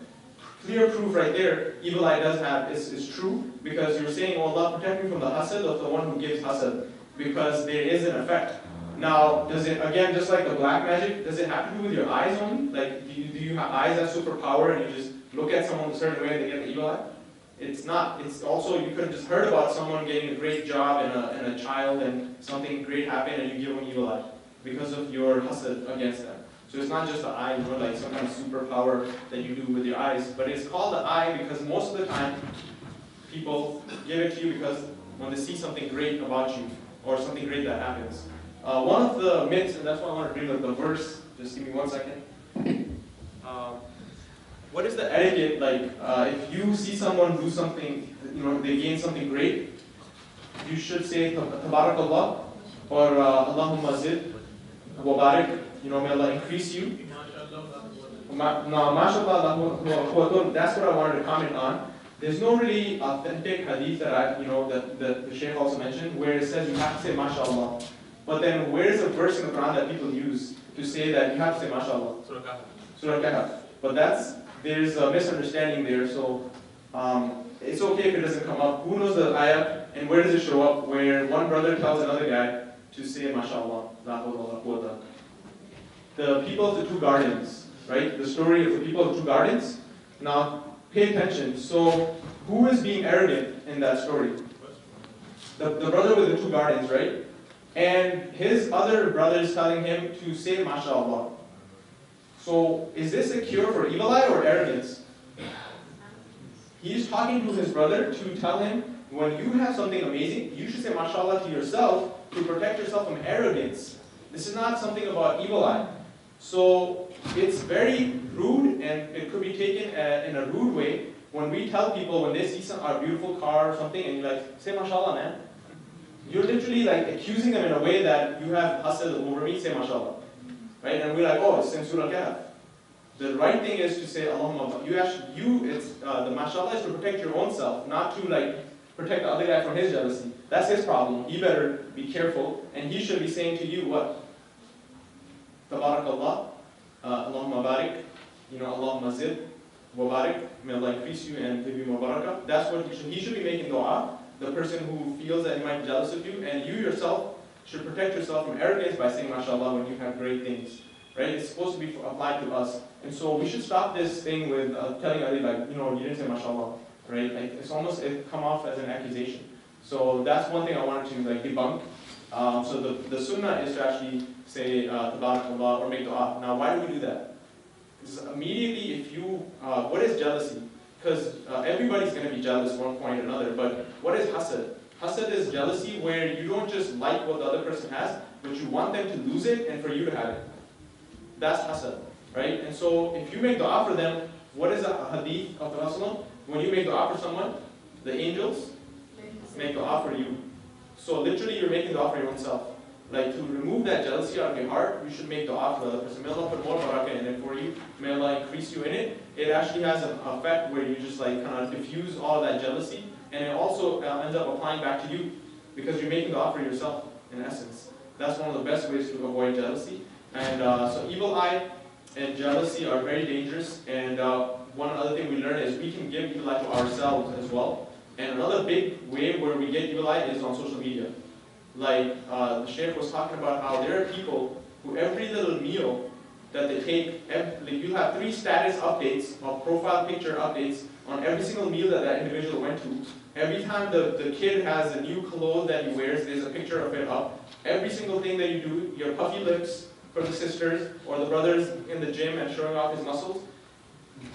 Clear proof right there, evil eye does have, is true, because you're saying, oh Allah, protect me from the hasad of the one who gives hasad, because there is an effect. Now, does it, again, just like the black magic, does it have to do with your eyes only? Do you have eyes that superpower and you just look at someone a certain way and they get the evil eye? It's not. It's also, you could have just heard about someone getting a great job and a child and something great happened and you give them evil eye because of your hasad against them. So it's not just the eye, like some kind of superpower that you do with your eyes, but it's called the eye because most of the time people give it to you because when they see something great about you or something great that happens. One of the myths, and that's why I want to bring up the verse, just give me 1 second. What is the etiquette like? If you see someone do something, they gain something great, you should say Tabarakallah or Allahumma zid wa barik, may Allah increase you. MashaAllah, that's what I wanted to comment on. There's no really authentic hadith that that the Shaykh also mentioned where it says you have to say MashaAllah. But then where is a verse in the Quran that people use to say that you have to say MashaAllah? Surah Kahf. But there's a misunderstanding there, so it's okay if it doesn't come up. Who knows the ayah and where does it show up? Where one brother tells another guy to say, mashallah, la hawla wa la quwwata. The people of the two gardens, right? The story of the people of the two gardens. Now, pay attention. So, who is being arrogant in that story? The brother with the two gardens, right? And his other brother is telling him to say, mashallah. So, is this a cure for evil eye or arrogance? He's talking to his brother to tell him, when you have something amazing, you should say mashallah to yourself to protect yourself from arrogance. This is not something about evil eye. So it's very rude, and it could be taken in a rude way when we tell people when they see a beautiful car or something, and you're like, say mashallah, man. You're literally like accusing them in a way that you have hasad over me, say mashallah. Right? And we're like, oh, it's in Surah Al-Kahf. The right thing is to say Allahumma. The mashallah is to protect your own self, not to like protect the other guy from his jealousy. That's his problem. He better be careful, and he should be saying to you what? Tabarakallah, Allahumma barik, Allahumma zid, wa barik, may Allah increase you and give you more barakah. That's what he should be making dua, the person who feels that he might be jealous of you, and you yourself should protect yourself from arrogance by saying mashallah when you have great things. Right? It's supposed to be applied to us. And so we should stop this thing with telling others like, you didn't say mashallah. Right? Like it come off as an accusation. So that's one thing I wanted to like debunk. So the sunnah is to actually say tabarakallah or make dua. Now why do we do that? Because immediately what is jealousy? Because everybody's going to be jealous at one point or another, but what is hasad? Hasad is jealousy where you don't just like what the other person has, but you want them to lose it and for you to have it. That's hasad, right? And so if you make dua for them, what is a hadith of the Rasulullah? When you make dua for someone, the angels make dua for you. So literally you're making dua for your own self. Like to remove that jealousy out of your heart, you should make dua for the other person. May Allah put more barakah in it for you. May Allah increase you in it. It actually has an effect where you just like kind of diffuse all that jealousy, and it also ends up applying back to you because you're making dua for yourself in essence. That's one of the best ways to avoid jealousy. And so evil eye and jealousy are very dangerous. And one other thing we learn is we can give evil eye to ourselves as well. And another big way where we get evil eye is on social media. Like the Shaykh was talking about how there are people who every little meal that they take, you have 3 status updates or profile picture updates on every single meal that individual went to. Every time the kid has a new clothes that he wears, there's a picture of it up. Every single thing that you do, your puffy lips for the sisters or the brothers in the gym and showing off his muscles,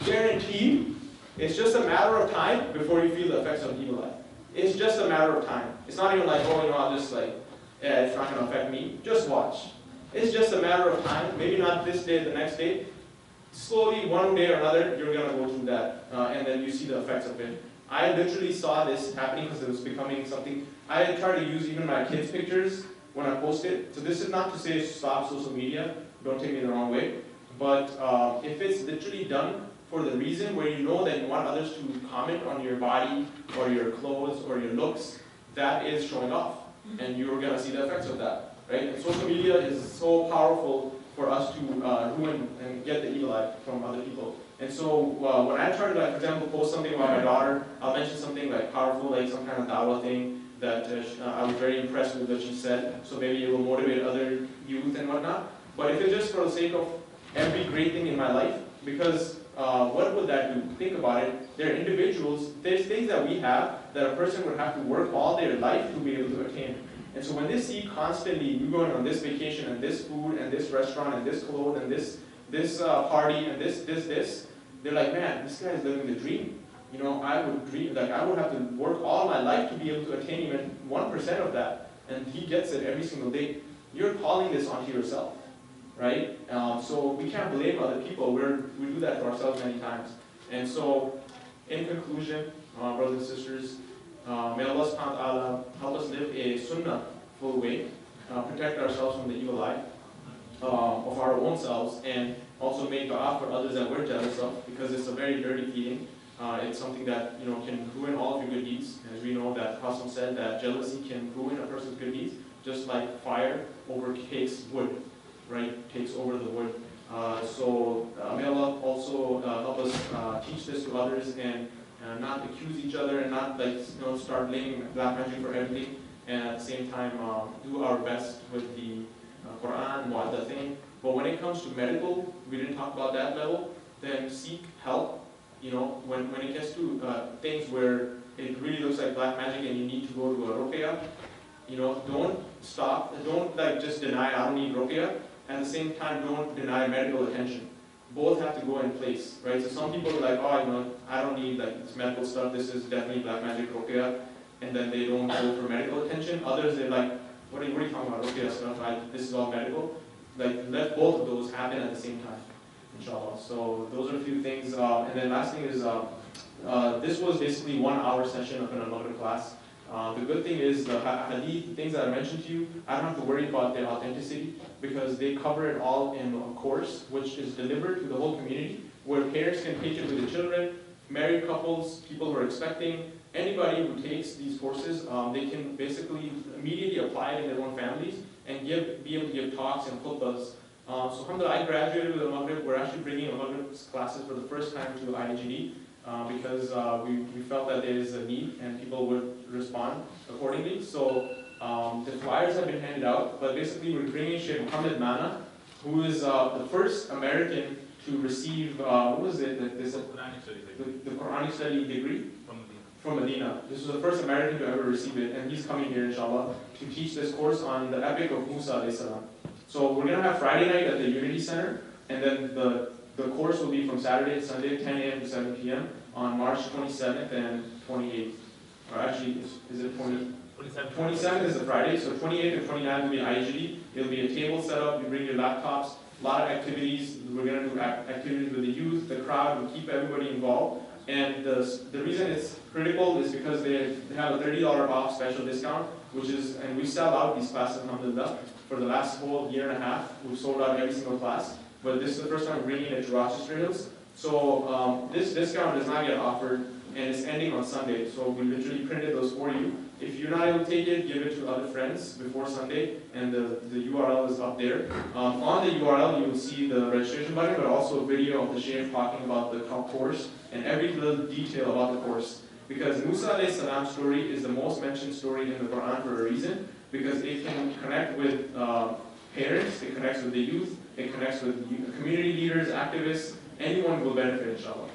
guaranteed, it's just a matter of time before you feel the effects of evil eye. It's just a matter of time. It's not even like, oh, I'll just like, yeah, it's not going to affect me. Just watch. It's just a matter of time. Maybe not this day, the next day. Slowly, one day or another, you're going to go through that, and then you see the effects of it. I literally saw this happening because it was becoming something. I try to use even my kids' pictures when I post it. So this is not to say stop social media. Don't take me the wrong way. But if it's literally done for the reason where you know that you want others to comment on your body or your clothes or your looks, that is showing off. And you're going to see the effects of that. Right? And social media is so powerful for us to ruin and get the evil eye from other people. And so when I try to, like, for example, post something about my daughter, I'll mention something like powerful, like some kind of dawah thing that I was very impressed with what she said. So maybe it will motivate other youth and whatnot. But if it's just for the sake of every great thing in my life, because what would that do? Think about it. There are individuals, there's things that we have that a person would have to work all their life to be able to attain. And so when they see constantly you going on this vacation and this food and this restaurant and this clothes and this party and this, they're like, man, this guy is living the dream. I would dream, like I would have to work all my life to be able to attain even 1% of that. And he gets it every single day. You're calling this onto yourself, right? So we can't blame other people. We do that to ourselves many times. And so, in conclusion, brothers and sisters, may Allah subhanahu wa ta'ala help us live a sunnah-full way, protect ourselves from the evil eye of our own selves, and also make dua for others that we're jealous of, because it's a very dirty feeling. It's something that can ruin all of your good deeds. As we know that Prophet said that jealousy can ruin a person's good deeds, just like fire overtakes wood, right? Takes over the wood. So may Allah also help us teach this to others and not accuse each other and not start blaming black magic for everything. and at the same time do our best with the Quran, Mu'adda thing. But when it comes to medical, we didn't talk about that level, then seek help. You know, when it gets to things where it really looks like black magic and you need to go to a ruqya, you know, don't stop, don't like just deny I don't need ruqya, at the same time don't deny medical attention. Both have to go in place, right? So some people are like, oh, you know, I don't need like this medical stuff, this is definitely black magic ruqya, and then they don't go for medical attention. Others, they're like, what are you talking about, ruqya stuff, this is all medical. Like, let both of those happen at the same time, inshallah. So those are a few things. And then last thing is, this was basically 1 hour session of an Al-Maghrib class. The good thing is the hadith, things that I mentioned to you, I don't have to worry about their authenticity because they cover it all in a course which is delivered to the whole community where parents can take it with the children, married couples, people who are expecting, anybody who takes these courses, they can basically immediately apply it in their own families and be able to give talks and khutbahs. So alhamdulillah, I graduated with Al-Maghrib. We're actually bringing Al-Maghrib classes for the first time to IGD. Because we felt that there is a need and people would respond accordingly. So the flyers have been handed out, but basically we're bringing Sheikh Muhammad Mana, who is the first American to receive, what was it, the Quranic study degree from Medina. This was the first American to ever receive it, and he's coming here, inshallah, to teach this course on the epic of Musa alayhi salam. So we're going to have Friday night at the Unity Center, and then the course will be from Saturday to Sunday, 10 a.m. to 7 p.m. on March 27th and 28th. Or actually, is it 20? 27th is the Friday, so 28th and 29th will be IGD. It'll be a table set up, you bring your laptops, a lot of activities. We're going to do activities with the youth, the crowd, we'll keep everybody involved. And the reason it's critical is because they have a $30 off special discount, which is, and we sell out these classes, alhamdulillah, for the last whole year and a half. We've sold out every single class. But this is the first time we're bringing it to Rochester Hills. So this discount does not get offered, and it's ending on Sunday. So we literally printed those for you. If you're not able to take it, give it to other friends before Sunday, and the URL is up there. On the URL, you will see the registration button, but also a video of the Shaykh talking about the course and every little detail about the course. Because Musa alayhi salam's story is the most mentioned story in the Quran for a reason, because it can connect with parents, it connects with the youth, it connects with community leaders, activists, anyone will benefit, inshallah.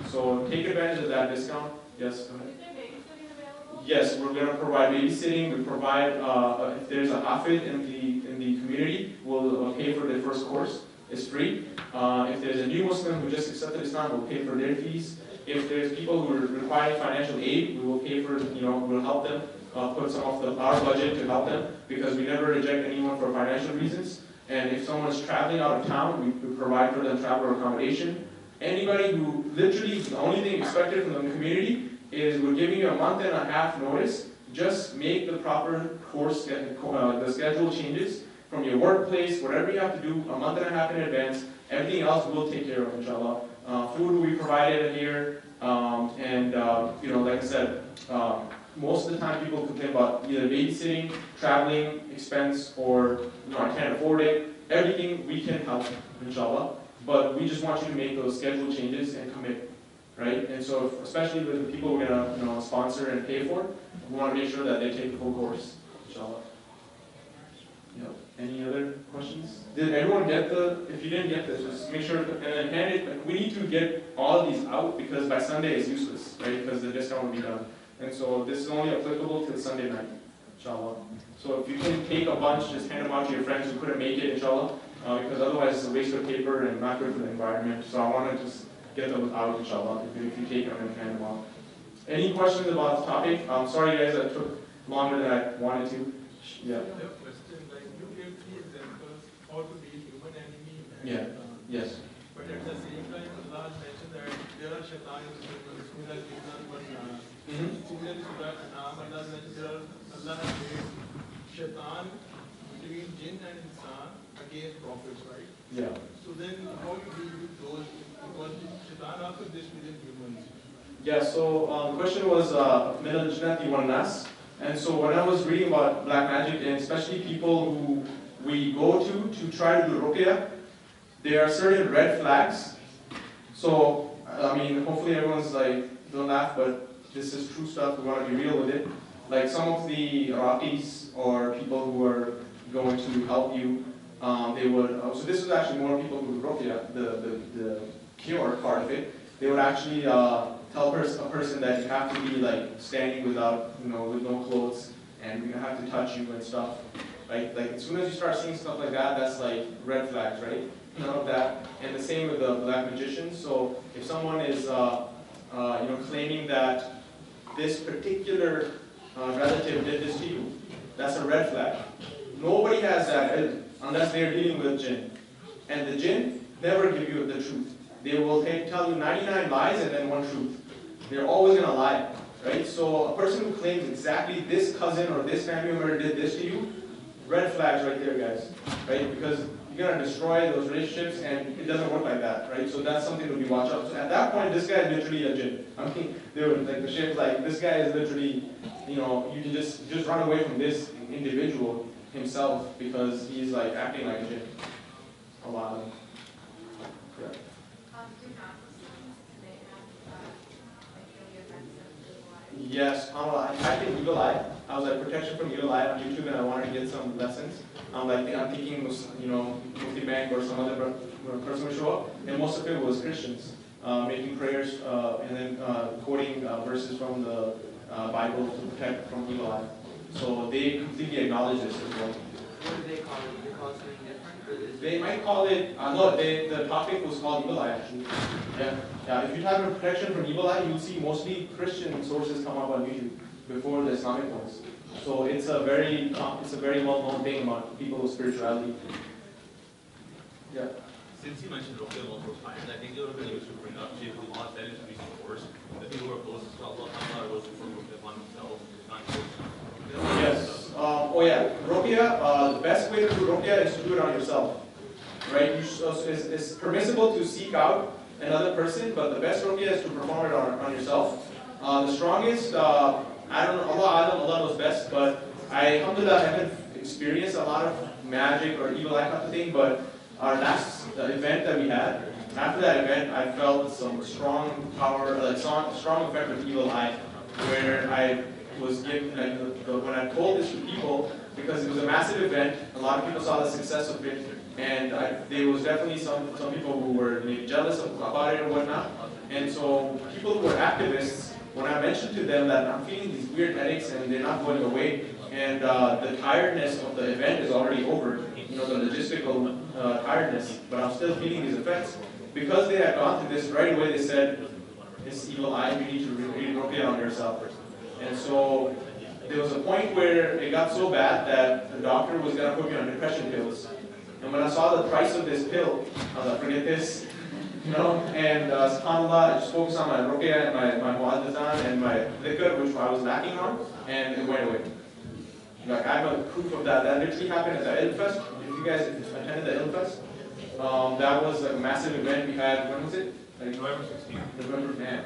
So take advantage of that discount. Yes, go ahead. Is there babysitting available? Yes, we're going to provide babysitting. We provide, if there's a hafid in the community, we'll pay for their first course. It's free. If there's a new Muslim who just accepted Islam, we'll pay for their fees. If there's people who are requiring financial aid, we will pay for, we'll help them, put some of our budget to help them, because we never reject anyone for financial reasons. And if someone is traveling out of town, we provide for them travel accommodation. Anybody who literally, the only thing expected from the community is we're giving you a month and a half notice. Just make the proper course, the schedule changes from your workplace, whatever you have to do, a month and a half in advance. Everything else we'll take care of, inshallah. Food will be provided here, and like I said, most of the time people complain about either babysitting, traveling, expense, or I can't afford it. Everything we can help, inshallah. But we just want you to make those schedule changes and commit, right? And so, especially with the people we're gonna sponsor and pay for, we want to make sure that they take the full course, inshallah. Any other questions? Did everyone get if you didn't get this, just make sure, and then hand it, we need to get all of these out because by Sunday it's useless, right? Because the discount will be done. And so this is only applicable till Sunday night, inshallah. So if you can take a bunch, just hand them out to your friends who couldn't make it, inshallah, because otherwise it's a waste of paper and not good for the environment. So I want to just get them out, inshallah, if you take them and hand them out. Any questions about the topic? I'm sorry guys, that took longer than I wanted to. Yeah. How to be human enemy. Yeah. Yes. But at the same time, Allah has mentioned that there are shaitan in humans who has given one similarly to that, Allah has mentioned Allah has made shaitan between jinn and insan against prophets, right? Yeah. So then how do you deal with those? Because shaitan also exists within humans. Yeah, so the question was min al-jinnati wan nas. And so when I was reading about black magic, and especially people who we go to try to do ruqya, there are certain red flags. So, I mean, hopefully everyone's like, don't laugh, but this is true stuff, we want to be real with it. like some of the Iraqis or people who are going to help you, they would, so this was actually more people who would ruqya, the cure part of it. They would actually tell a person that you have to be like standing without, with no clothes, and we have to touch you and stuff, right? Like as soon as you start seeing stuff like that, that's like red flags, right? None of that. And the same with the black magicians. So if someone is, claiming that this particular relative did this to you, that's a red flag. Nobody has that unless they're dealing with jinn. And the jinn never give you the truth. They will tell you 99 lies and then one truth. They're always going to lie, right? So a person who claims exactly this cousin or this family member did this to you, red flags right there, guys, right? Because you're going to destroy those relationships, and it doesn't work like that, right? So that's something to be watched out. So at that point, this guy is literally a jinn. I mean, they were like the sheikh's like, this guy is literally, you can just run away from this individual himself because he's like acting like a jinn. A lot of them. Yeah. Yes, I typed in eagle eye. I was like protection from eagle eye on YouTube, and I wanted to get some lessons. I'm thinking, Mufti Bank or some other person would show up, and most of it was Christians making prayers and then quoting verses from the Bible to protect from eagle eye. So they completely acknowledge this as well. What do they call it? Do they call it something different? They might call it, the topic was called evil eye actually. Yeah. If you type in protection from evil eye, you'll see mostly Christian sources come up on YouTube before the Islamic ones. So it's a very well-known thing about people with spirituality. Yeah. Since you mentioned Ruqya multiple times, I think it would have been used to bring up Shaykh Allah said it to be coerced. The people who are closest to Allah are those who perform Ruqya upon themselves, not coerced. Yes. Ruqya, the best way to do Ruqya is to do it on yourself. Right? It's permissible to seek out another person, but the best Ruqya is to perform it on yourself. The strongest, I don't know, Allah knows best, but alhamdulillah, haven't experienced a lot of magic or evil eye type of thing, but our last event that we had, after that event, I felt some strong power, strong effect of evil eye, where I was given, when I told this to people, because it was a massive event, a lot of people saw the success of it, and there was definitely some people who were maybe jealous about it or whatnot, and so people who were activists, when I mentioned to them that I'm feeling these weird headaches and they're not going away, and the tiredness of the event is already over, the logistical tiredness, but I'm still feeling these effects. Because they had gone through this, right away they said, this evil eye, you need to read Ruqya on yourself. And so there was a point where it got so bad that the doctor was going to put me on depression pills. And when I saw the price of this pill, I was like, forget this. And subhanAllah, I just focused on my Ruqya and my mu'adazan and my dhikr, which I was lacking on, and it went away. Like, I have a proof of that. That literally happened at the Ilm Fest. If you guys attended the Ilm Fest, that was like a massive event we had. When was it? Like November 16th. November, man,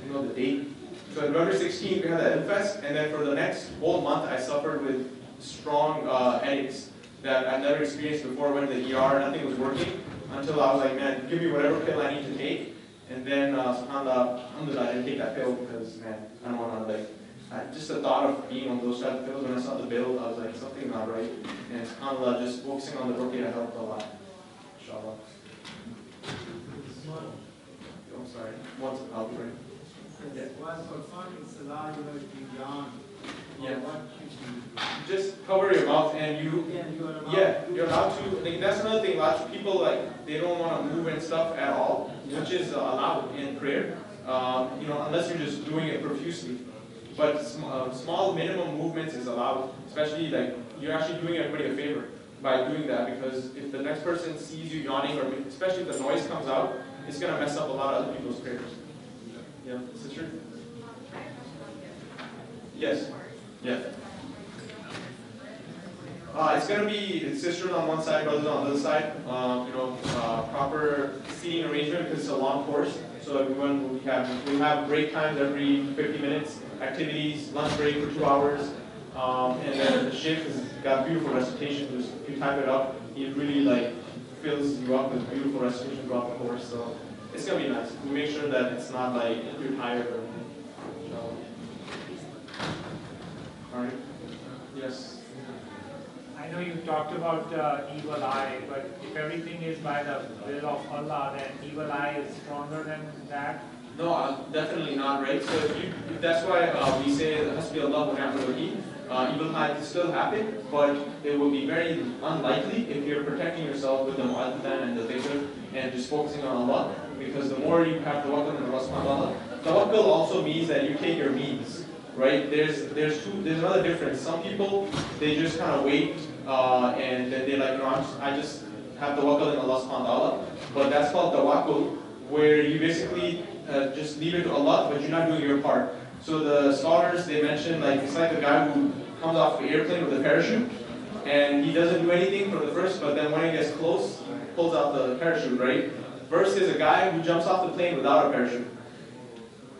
you know the date. So November 16th, we had the Ilm Fest, and then for the next whole month, I suffered with strong headaches that I'd never experienced before. Went to the ER, nothing was working, until I was like, man, give me whatever pill I need to take. And then, subhanAllah, alhamdulillah, I didn't take that pill because, man, I don't want to, just the thought of being on those type of pills, when I saw the bill, I was like, something's not right. And subhanAllah, just focusing on the Ruqya helped a lot. Inshallah. I'm sorry. Once I'll be ready. While performing salah, Yeah. Just cover your mouth and you're allowed to, that's another thing, lots of people they don't want to move and stuff at all, which is allowed in prayer, unless you're just doing it profusely. But small minimum movements is allowed, especially you're actually doing everybody a favor by doing that, because if the next person sees you yawning, or especially if the noise comes out, it's going to mess up a lot of other people's prayers. Yeah, is it true? Yes. Yeah. It's going to be sisters on one side, brothers on the other side. Proper seating arrangement because it's a long course. So everyone will have break times every 50 minutes, activities, lunch break for 2 hours. And then the sheikh has got beautiful recitations. If you type it up, he really fills you up with beautiful recitations throughout the course. So it's going to be nice. We make sure that it's not you're tired or anything. So, Yes. I know you talked about evil eye, but if everything is by the will of Allah, then evil eye is stronger than that? No, definitely not, right? So that's why we say Hasbi Allah wa ni'mal wakeel. Evil eye can still happen, but it will be very unlikely if you're protecting yourself with the mu'adhan and the dhikr and just focusing on Allah. Because the more you have tawakkul on Allah subhanahu wa ta'ala, tawakkul also means that you take your means, right? There's another difference. Some people, they just kind of wait and then they're like, no, I just have tawakkul in Allah subhanahu wa ta'ala. But that's called tawakkul, where you basically just leave it to Allah, but you're not doing your part. So the scholars, they mention, like, it's like a guy who comes off an airplane with a parachute, and he doesn't do anything for the first, but then when he gets close, he pulls out the parachute, right? Versus a guy who jumps off the plane without a parachute,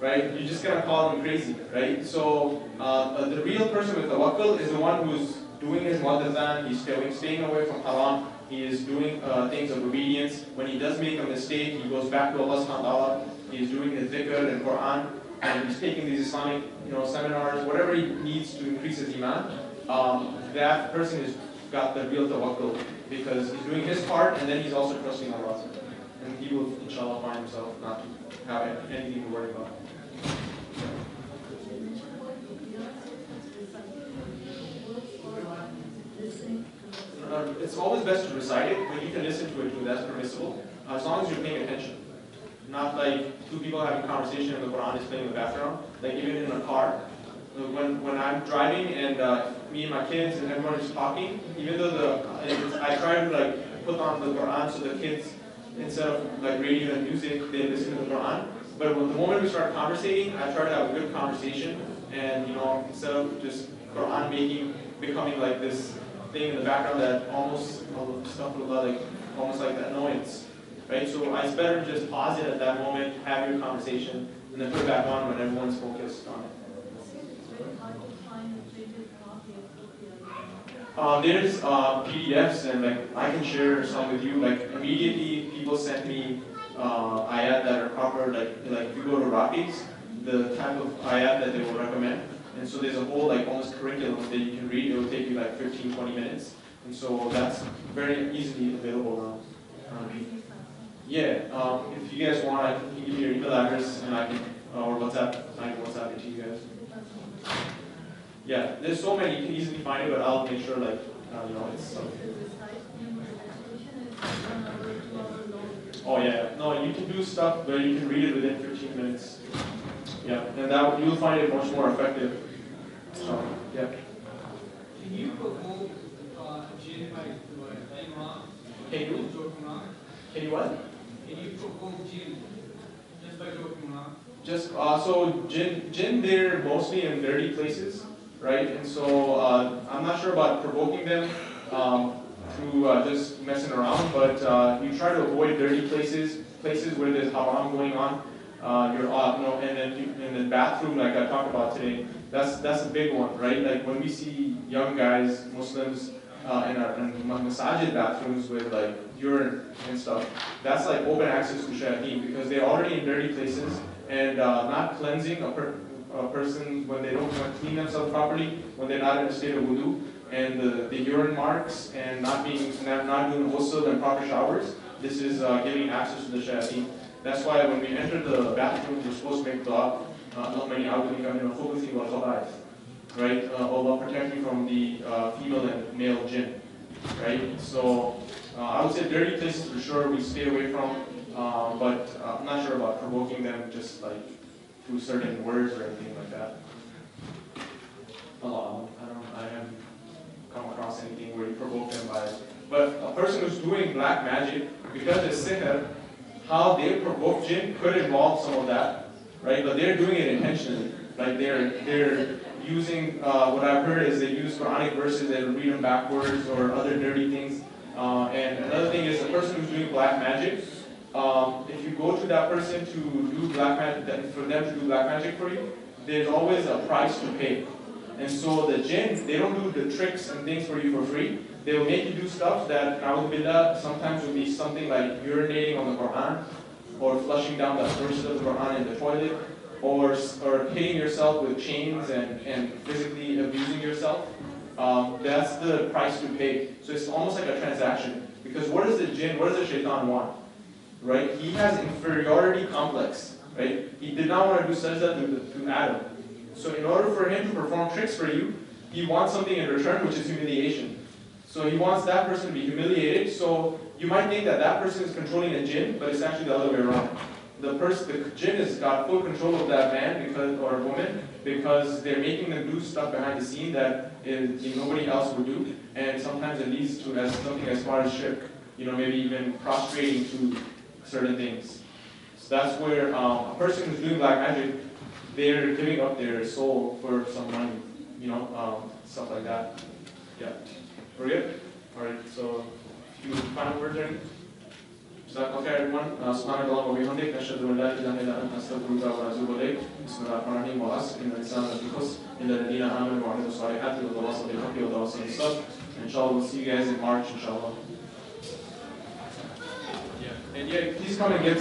right? You're just gonna call him crazy, right? So the real person with tawakkul is the one who's doing his mu'adhan, he's staying away from haram, he is doing things of obedience. When he does make a mistake, he goes back to Allah subhanahu wa ta'ala, he's doing his dhikr and Quran, and he's taking these Islamic seminars, whatever he needs to increase his iman. That person has got the real tawakkul, because he's doing his part and then he's also trusting Allah. And he will, inshallah, find himself not to have anything to worry about. It's always best to recite it, but you can listen to it too, that's permissible, as long as you're paying attention. Not like two people having a conversation and the Quran is playing in the background. Like even in a car, when I'm driving and me and my kids and everyone is talking, even though I try to like put on the Quran so the kids, instead of like radio and music, they listen to the Quran. But when the moment we start conversating, I try to have a good conversation, and instead of just Quran becoming like this thing in the background that almost almost like that annoyance. Right? So it's better to just pause it at that moment, have your conversation, and then put it back on when everyone's focused on it. There's PDFs, and like I can share some with you. Like immediately, people send me ayat that are proper. Like if you go to Rafi's, the type of ayat that they will recommend. And so there's a whole like almost curriculum that you can read. It will take you like 15-20 minutes, and so that's very easily available now. Yeah, if you guys want, I can give you your email address and I can, or WhatsApp, I can WhatsApp it to you guys. Yeah, there's so many, you can easily find it, but I'll make sure it's Oh yeah, no, you can do stuff where you can read it within 15 minutes. Yeah, and you'll find it much more effective. So, yeah. Can you provoke jinn by Imam? Can you? Can you what? Can you provoke jinn just by joking around? Just so jinn, they're mostly in dirty places, right? And so I'm not sure about provoking them through just messing around, but you try to avoid dirty places where there's haram going on. And then in the bathroom, like I talked about today, that's a big one, right? Like when we see young guys, Muslims, in masajid bathrooms with like urine and stuff, that's like open access to shayateen, because they're already in dirty places, and not cleansing a person when they don't clean themselves properly, when they're not in a state of wudu, and the urine marks, and not doing ghusl and proper showers, this is giving access to the shayateen. That's why when we enter the bathroom, we're supposed to make dua, right? Allah protect me from the female and male jinn, right? So I would say dirty places for sure we stay away from, but I'm not sure about provoking them just like through certain words or anything like that. I haven't come across anything where you provoke them by it. But a person who's doing black magic, because it's sihr, how they provoke jinn could involve some of that, right? But they're doing it intentionally. Like they're using, what I've heard is they use Quranic verses and read them backwards or other dirty things. And another thing is the person who's doing black magic, if you go to that person to do black magic, for them to do black magic for you, there's always a price to pay. And so the jinn, they don't do the tricks and things for you for free. They will make you do stuff that, sometimes will be something like urinating on the Quran, or flushing down the verses of the Quran in the toilet, or hitting yourself with chains and physically abusing yourself. that's the price to pay. So it's almost like a transaction. Because what does the jinn, what does the shaitan want? Right? He has inferiority complex. Right? He did not want to do sajda to Adam. So in order for him to perform tricks for you, he wants something in return, which is humiliation. So he wants that person to be humiliated. So you might think that that person is controlling a jinn, but it's actually the other way around. The jinn has got full control of that man or woman because they're making them do stuff behind the scene that nobody else would do, and sometimes it leads to something as far as shirk, maybe even prostrating to certain things. So that's where a person who's doing black magic, they're giving up their soul for some money, stuff like that. Yeah, we're good. All right. So, few final words, Ernie? Okay, everyone. سبحانك اللهم وبحمدك نشهد أن لا إله إلا أنت نستغفرك ونتوب إليك. بسم الله الرحمن الرحيم. والعصر إن الإنسان لفي خسر إلا الذين آمنوا وعملوا الصالحات وتواصوا بالحق وتواصوا بالصبر. Inshallah, we'll see you guys in March, inshallah. Yeah, and yeah, please come and get